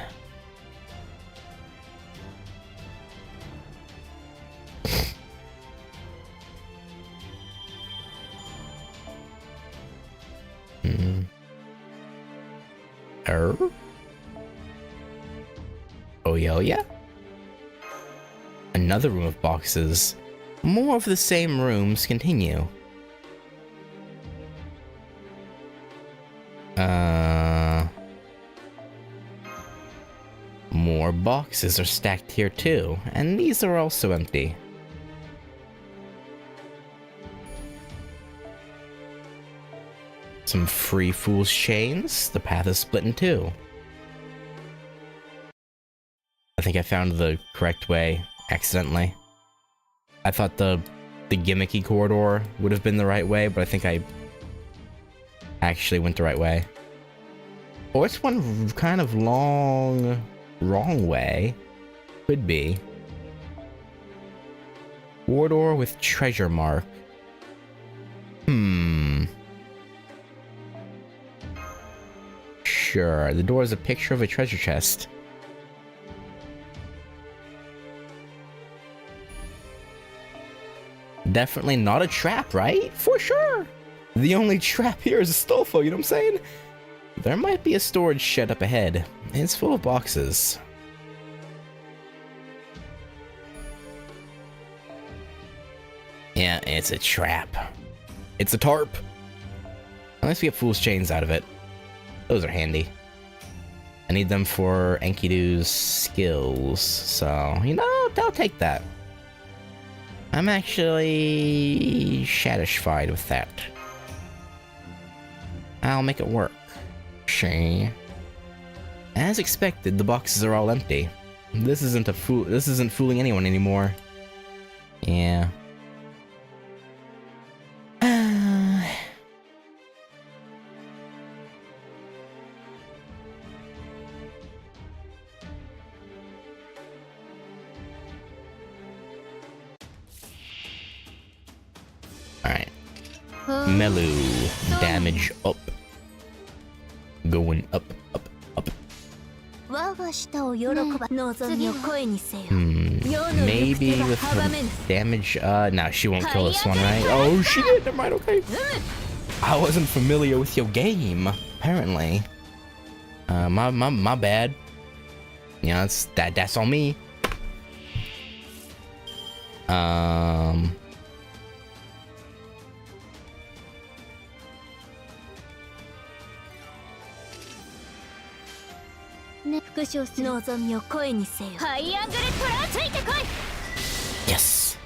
Oh yeah. Another room of boxes. More of the same rooms continue. More boxes are stacked here too, and these are also empty. Some free fool's chains. The path is split in two. I think I found the correct way accidentally. I thought the gimmicky corridor would have been the right way, but I think I actually went the right way. Or it's one kind of long, wrong way. Could be. Corridor with treasure mark. Sure, the door is a picture of a treasure chest. Definitely not a trap, right? For sure! The only trap here is Astolfo, you know what I'm saying? There might be a storage shed up ahead. It's full of boxes. Yeah, it's a trap. It's a tarp! Unless we get fool's chains out of it. Those are handy. I need them for Enkidu's skills, so, you know, I'll take that. I'm actually satisfied with that. I'll make it work. She. As expected, the boxes are all empty. This isn't fooling anyone anymore. Yeah. Alright. Melu. Damage up. Going up, up, up. Maybe with her damage, no, she won't kill this one, right? Oh, she did, never mind, okay. I wasn't familiar with your game, apparently. My bad. You know, that's on me. Yes.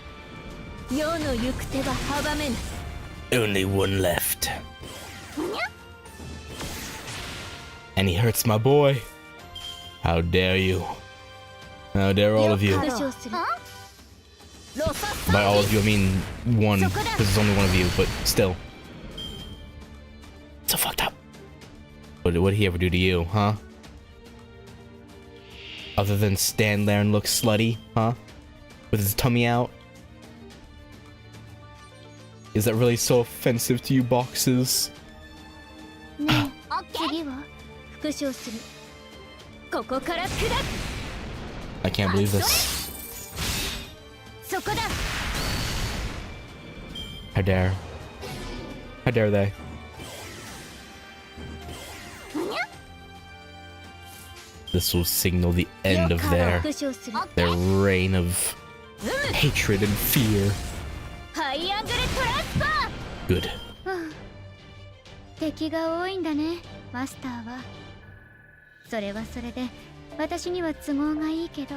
Only one left. And he hurts my boy. How dare you? How dare all of you? By all of you, I mean one, because there's only one of you, but still. So fucked up. What did he ever do to you, huh? Other than stand there and look slutty, huh? With his tummy out? Is that really so offensive to you, boxes? I can't believe this. How dare. How dare they? This will signal the end of their reign of hatred and fear. Good. 敵が多いんだね、マスターは。それはそれで、私には都合がいいけど。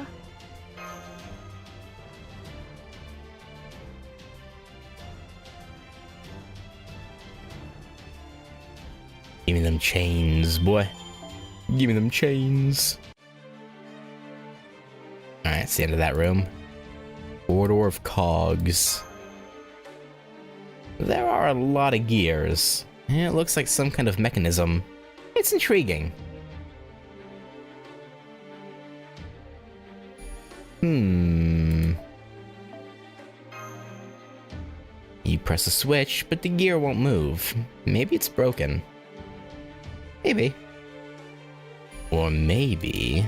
Give me them chains, boy. Give me them chains. Alright, it's the end of that room. Corridor of Cogs. There are a lot of gears. It looks like some kind of mechanism. It's intriguing. You press a switch, but the gear won't move. Maybe it's broken. Maybe. Or maybe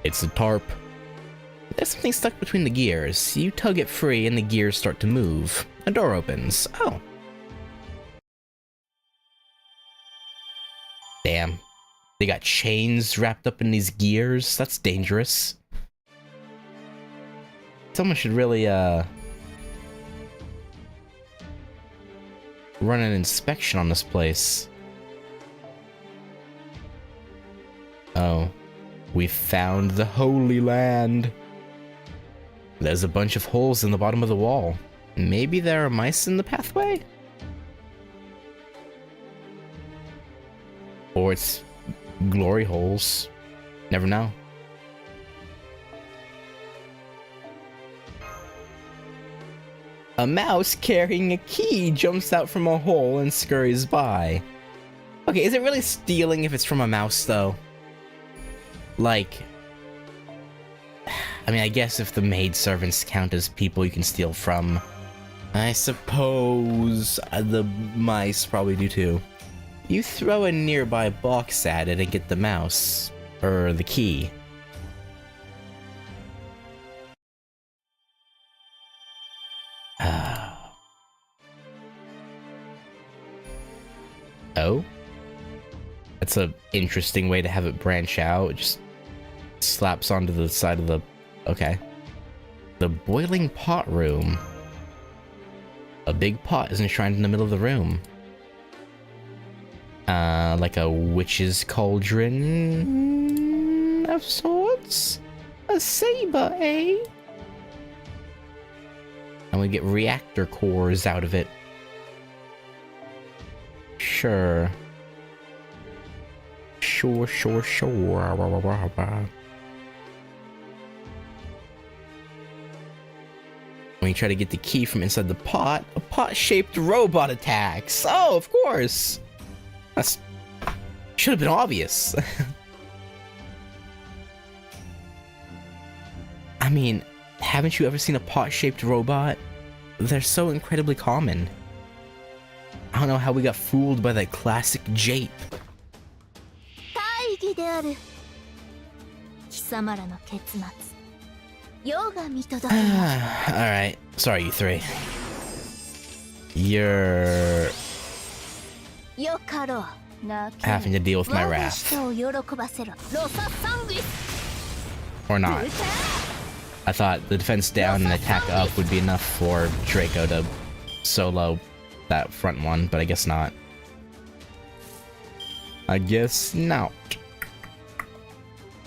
it's a tarp. There's something stuck between the gears. You tug it free and the gears start to move. A door opens. Oh. Damn. They got chains wrapped up in these gears. That's dangerous. Someone should really, run an inspection on this place. Oh. We found the Holy Land. There's a bunch of holes in the bottom of the wall. Maybe there are mice in the pathway? Or it's glory holes. Never know. A mouse carrying a key jumps out from a hole and scurries by. Okay, is it really stealing if it's from a mouse, though? Like... I mean, I guess if the maidservants count as people you can steal from, I suppose the mice probably do too. You throw a nearby box at it and get the mouse, or the key. Oh? That's an interesting way to have it branch out. It just slaps onto the side of the... Okay. The boiling pot room. A big pot is enshrined in the middle of the room. Like a witch's cauldron of sorts? A saber, eh? And we get reactor cores out of it. Sure. Sure. When you try to get the key from inside the pot, a pot-shaped robot attacks. Oh, of course. That's should have been obvious. I mean, haven't you ever seen a pot-shaped robot? They're so incredibly common. I don't know how we got fooled by that classic jape. 大義である貴様らの結末世が見届けます Alright, sorry you three. You're よかろう泣け having to deal with my 我が wrath. 人を喜ばせろロササングイス Or not. I thought the defense down and attack up would be enough for Draco to solo that front one, but I guess not. I guess not.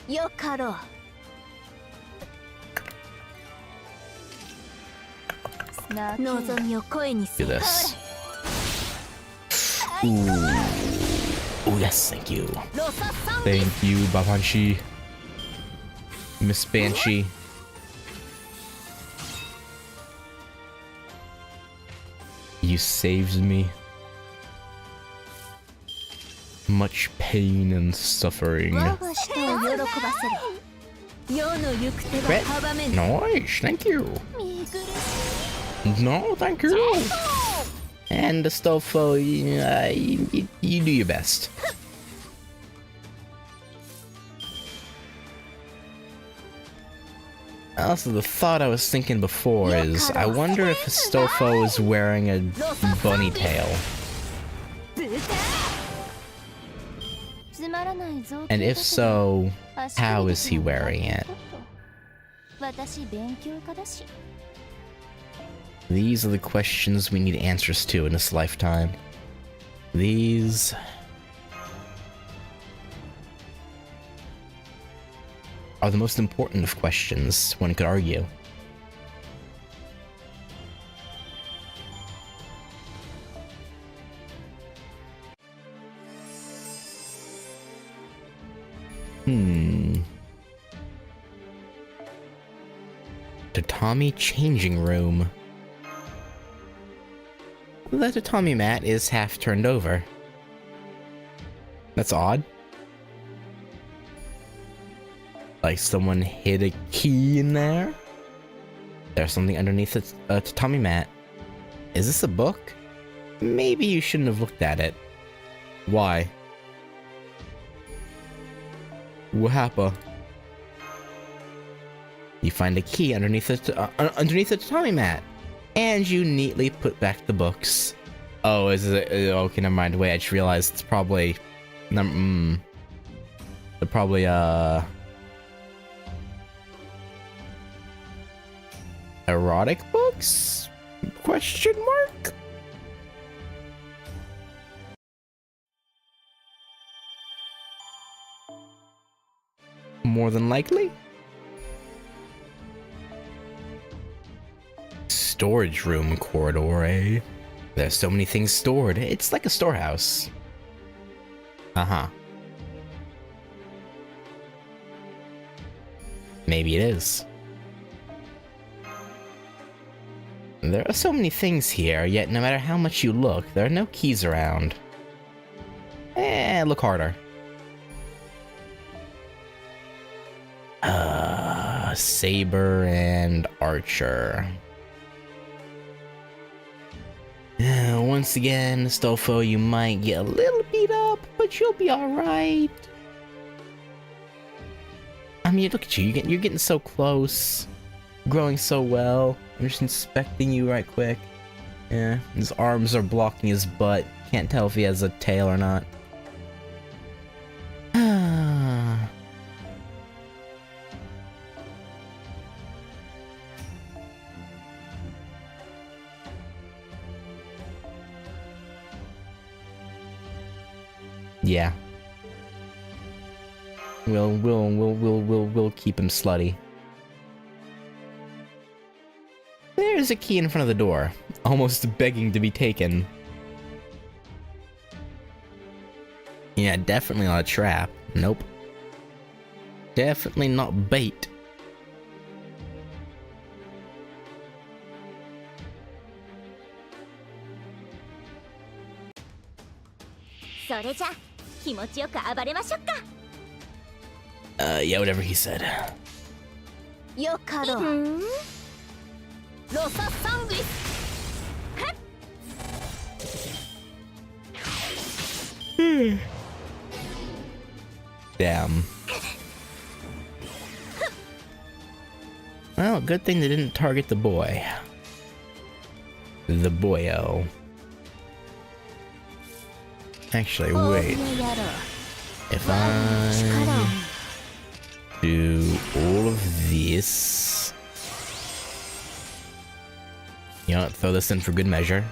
よかろう 望みを声にす Do る this. Ooh. Oh, yes, thank you. ロササングイ Thank you, Babanshi. Miss Banshee. You saved me. Much pain and suffering. 我が人を喜ばせろ世の行く手が阻めぬ Nice, thank you. 見苦し No, thank you. And Astolfo, you do your best. Also, the thought I was thinking before is, I wonder if Astolfo is wearing a bunny tail. つまらない造形 And if so, how is he wearing it? 私勉強家だし These are the questions we need answers to in this lifetime. These... are the most important of questions, one could argue. Tatami changing room. The tatami mat is half turned over. That's odd. Like someone hid a key in there? There's something underneath the tatami mat. Is this a book? Maybe you shouldn't have looked at it. Why? What happened? You find a key underneath the tatami mat, and you neatly put back the books. Oh, is it? Okay, never mind. Wait, I just realized it's probably, they're probably erotic books? Question mark? More than likely. Storage room corridor, eh? There's so many things stored. It's like a storehouse. Uh-huh. Maybe it is. There are so many things here, yet no matter how much you look, there are no keys around. Look harder. Saber and Archer. Once again, Stolfo, you might get a little beat up, but you'll be alright. I mean, look at you, you're getting so close. Growing so well. I'm just inspecting you right quick. Yeah, his arms are blocking his butt. Can't tell if he has a tail or not. Yeah. We'll keep him slutty. there's a key in front of the door, almost begging to be taken. Yeah, definitely not a trap. Nope. Definitely not bait. それじゃ気持ちよく暴れましょうか。Yeah, whatever he said. よかろう。ロササングリス。 Damn. Well, good thing they didn't target the boy. The boyo. Actually, wait. If I do all of this... You know what? Throw this in for good measure.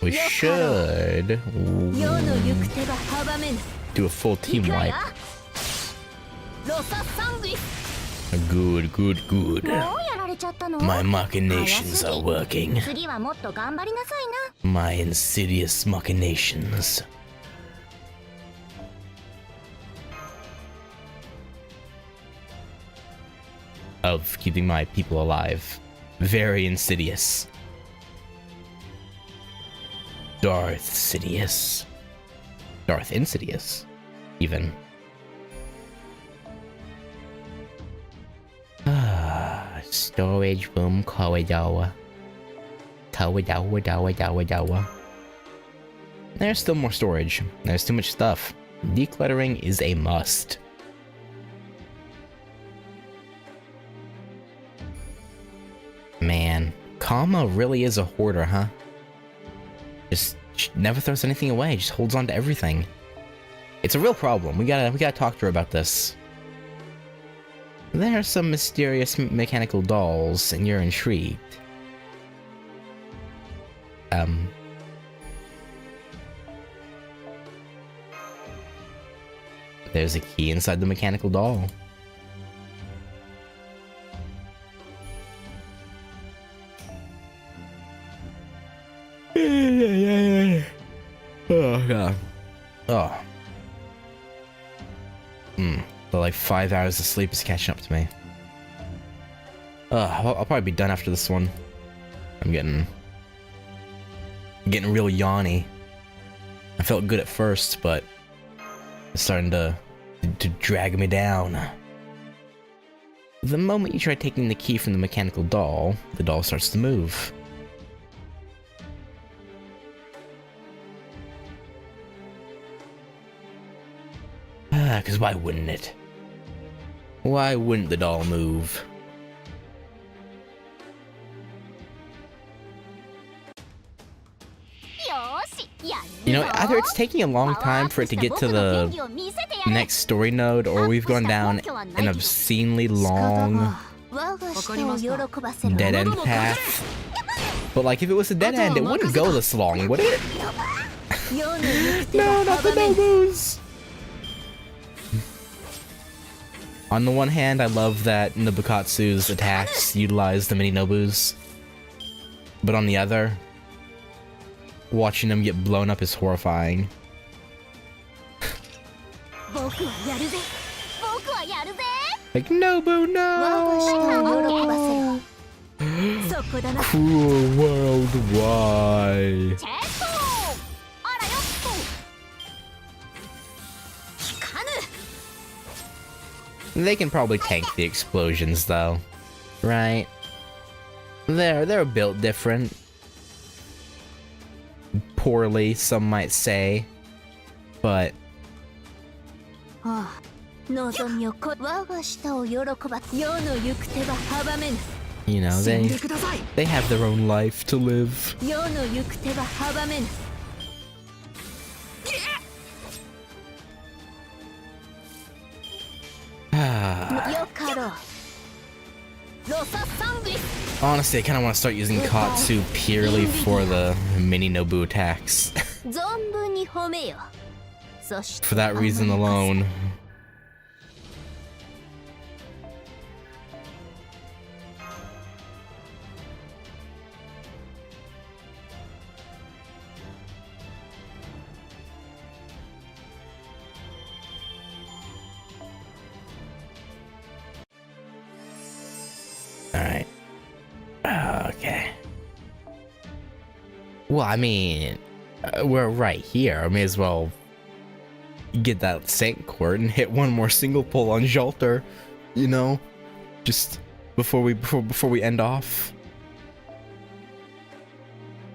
We should do a full team wipe. Good, good, good. My machinations are working. My insidious machinations. Of keeping my people alive. Very insidious. Darth Sidious. Darth Insidious, even. Storage room corridor. There's still more storage. There's too much stuff. Decluttering is a must. Man, Kama really is a hoarder, huh? Just never throws anything away, just holds on to everything. It's a real problem. We gotta talk to her about this. There are some mysterious mechanical dolls, and you're intrigued. There's a key inside the mechanical doll. Oh god. Oh. The like 5 hours of sleep is catching up to me. I'll probably be done after this one. I'm getting real yawny. I felt good at first, but it's starting to drag me down. The moment you try taking the key from the mechanical doll, the doll starts to move. Because why wouldn't it? Why wouldn't the doll move? You know, either it's taking a long time for it to get to the next story node, or we've gone down an obscenely long dead-end path. But like, if it was a dead end, it wouldn't go this long, would it? No, not the Nobus! On the one hand, I love that Nobukatsu's attacks utilize the mini Nobus. But on the other, watching them get blown up is horrifying. Like, Nobu, no! Cruel world, why? They can probably tank the explosions, though. Right? They're built different. Poorly, some might say. But... you know, they have their own life to live. Honestly, I kind of want to start using Katsu purely for the mini Nobu attacks. そして For that reason alone. Alright. Okay. Well, I mean, we're right here. I may as well get that Saint Court and hit one more single pull on Jolter, you know? Just before we end off.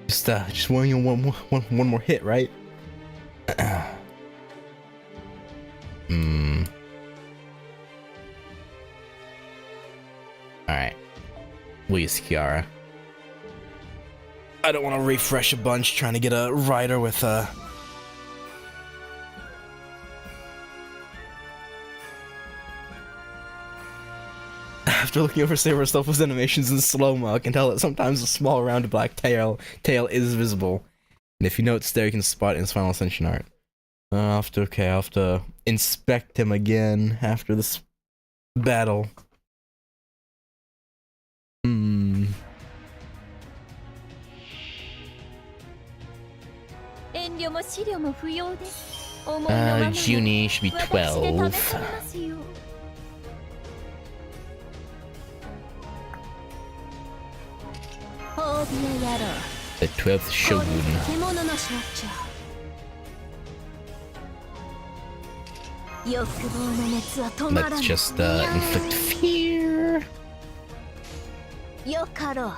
Just one more hit, right? Alright. We'll use Kiara. I don't want to refresh a bunch trying to get a rider with After looking over Saber Stoffel's animations in slow-mo, I can tell that sometimes a small round black tail is visible. And if you know it's there, you can spot it in his final ascension art. I'll have to inspect him again after this battle. 遠慮も資料も不要です。思いのままに Junie should be 私で試 12. されますよ。褒美をやろう。 The 12th Shogun. 獣の象徴。欲望の熱は止まら Let's ない。 just inflict fear. よかろう。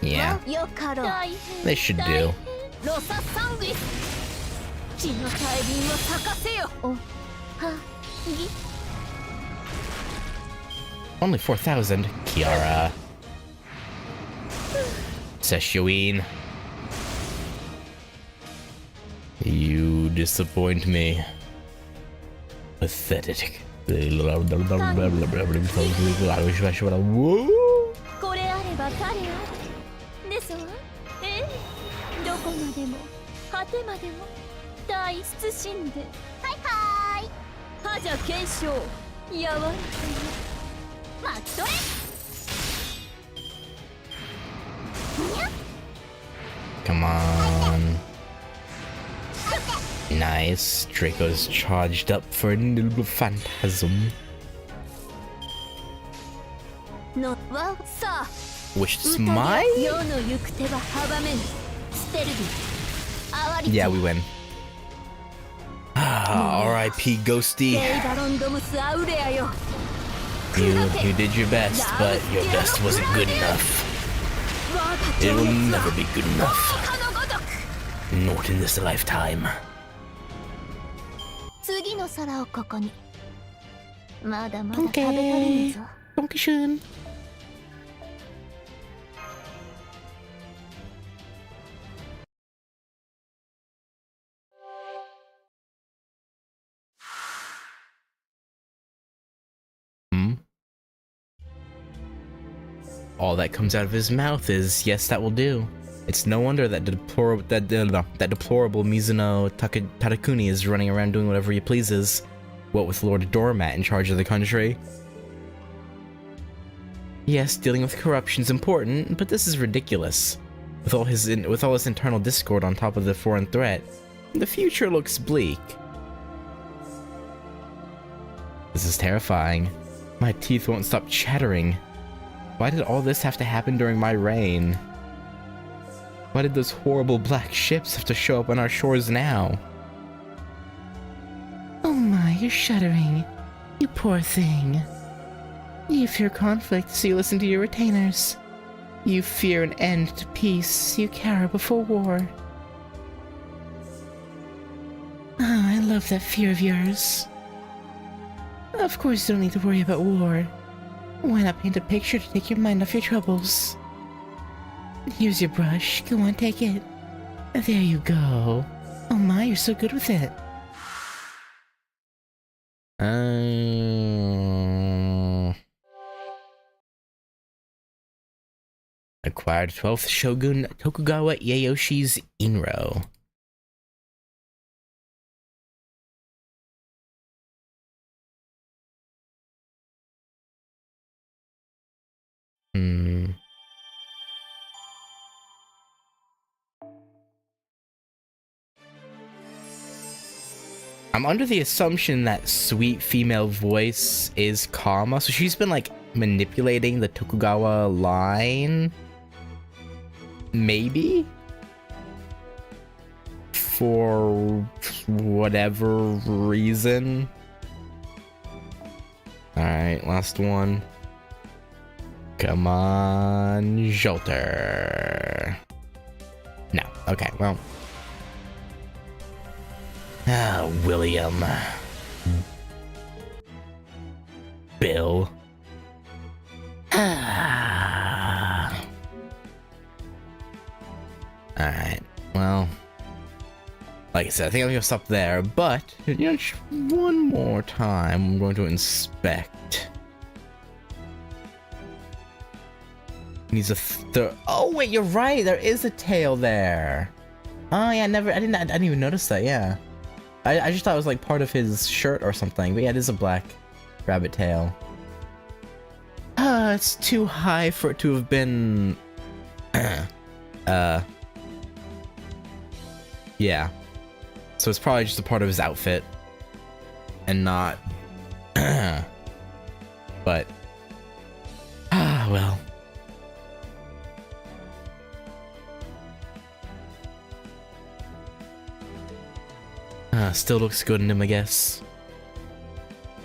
Yeah, よかろう。 they should do. ロササングイス。血の大輪を咲かせよ。おはぎ。 Only 4,000. Kiara. Seshuin. You disappoint me. Pathetic. Whoa. これあれば彼あれ。ですわ。ええ。どこまでも果てまでも大謹んで。はいはーい。覇者継承。柔らかに。待っとれ。 Come on. Nice. Draco's charged up for a little phantasm. のわさあ。 Which is my? 世の行く手は阻めぬ。ステルビ。あわり。 Yeah, we win. R.I.P. Ghosty. レイバロンドムスアウレアよ。 You did your best, but your best wasn't good enough. It will never be good enough. Not in this lifetime. 次の皿をここに。まだまだ食べ足りぬぞ。 Dankeschön. All that comes out of his mouth is, yes, that will do. It's no wonder that deplorable Mizuno Tatakuni is running around doing whatever he pleases. What with Lord Doormat in charge of the country. Yes, dealing with corruption's important, but this is ridiculous. With all his internal discord on top of the foreign threat, the future looks bleak. This is terrifying. My teeth won't stop chattering. Why did all this have to happen during my reign? Why did those horrible black ships have to show up on our shores now? Oh my, you're shuddering. You poor thing. You fear conflict, so you listen to your retainers. You fear an end to peace, you cower before war. Ah, I love that fear of yours. Of course you don't need to worry about war. Why not paint a picture to take your mind off your troubles? Here's your brush. Go on, take it. There you go. Oh my, you're so good with it. Acquired 12th Shogun Tokugawa Ieyoshi's Inro. Hmm. I'm under the assumption that sweet female voice is Karma, so she's been like manipulating the Tokugawa line. Maybe? For whatever reason. Alright, last one. Come on, Jolter. No. Okay, well. Ah, William. Bill. Ah. Alright, well. Like I said, I think I'm gonna stop there, but, you know, just one more time, I'm going to inspect. Needs a oh wait, you're right, there is a tail there. Oh yeah, I didn't even notice that, yeah. I just thought it was like part of his shirt or something, but yeah, it is a black rabbit tail. It's too high for it to have been... yeah. So it's probably just a part of his outfit. And not... but... ah, well. Still looks good in him, I guess.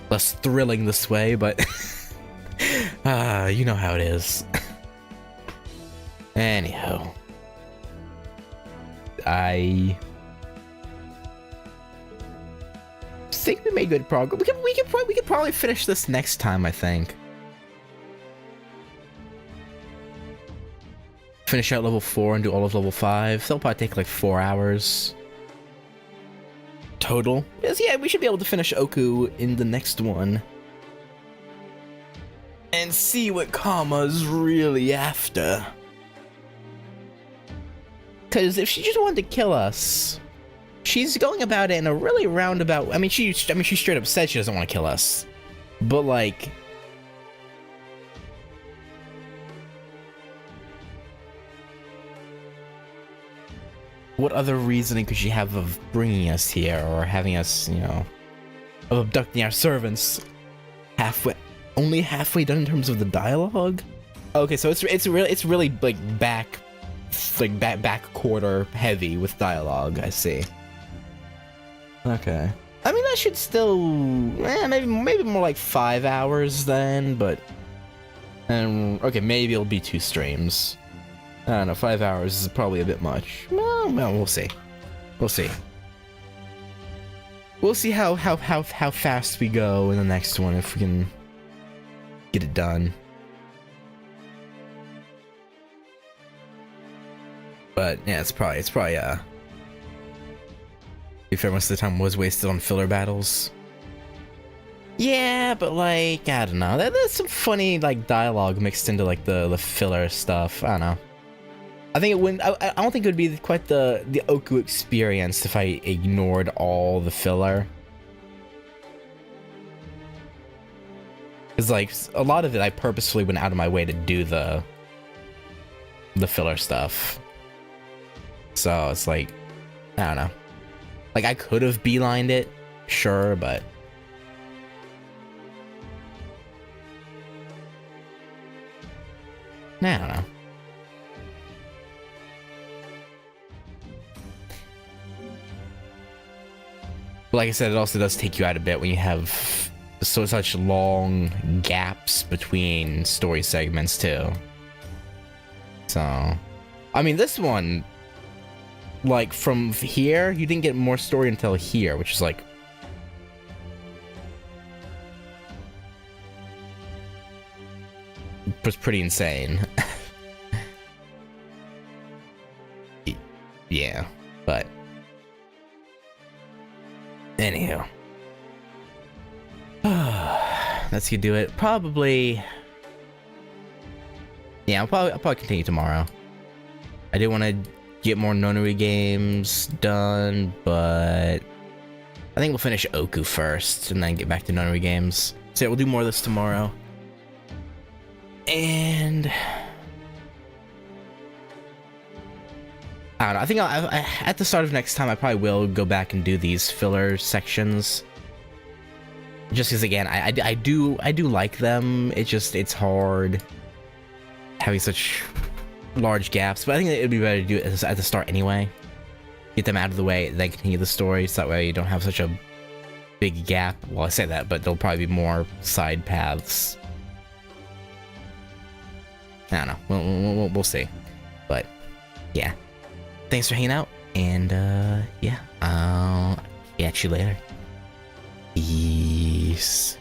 Less thrilling this way, but... you know how it is. Anyhow. I think we made good progress. We could probably finish this next time, I think. Finish out level 4 and do all of level 5. That'll probably take like 4 hours. Total. Yes, yeah, we should be able to finish OOKU in the next one. And see what Karma's really after. Because if she just wanted to kill us, she's going about it in a really roundabout... I mean, she straight up said she doesn't want to kill us. But, like... what other reasoning could she have of bringing us here, or having us, you know... of abducting our servants? Only halfway done in terms of the dialogue? Okay, so it's really, like, back quarter heavy with dialogue, I see. Okay. I mean, that should still... maybe more like 5 hours then, but... okay, maybe it'll be 2 streams. I don't know, 5 hours is probably a bit much. Well, we'll see. We'll see. We'll see how fast we go in the next one, if we can get it done. But yeah, it's probably to be fair, most of the time was wasted on filler battles. Yeah, but like, I don't know. There's some funny like dialogue mixed into like the filler stuff. I don't know. I think it wouldn't. I don't think it would be quite the OOKU experience if I ignored all the filler. Because like a lot of it, I purposefully went out of my way to do the filler stuff. So it's like, I don't know. Like I could have beelined it, sure, but I don't know. But like I said, it also does take you out a bit when you have such long gaps between story segments too. So, I mean, this one, like from here, you didn't get more story until here, which is like was pretty insane. Yeah, but anyhow, that's gonna do it. Probably, yeah. I'll probably continue tomorrow. I did want to get more Nonary games done, but I think we'll finish OOKU first and then get back to Nonary games. So yeah, we'll do more of this tomorrow. And I don't know. I think at the start of next time, I probably will go back and do these filler sections. Just because, again, I do like them. It's hard having such large gaps. But I think it'd be better to do it at the start anyway. Get them out of the way, then continue the story, so that way you don't have such a big gap. Well, I say that, but there'll probably be more side paths. I don't know. We'll see. But yeah, thanks for hanging out, and yeah, I'll catch you later. Peace.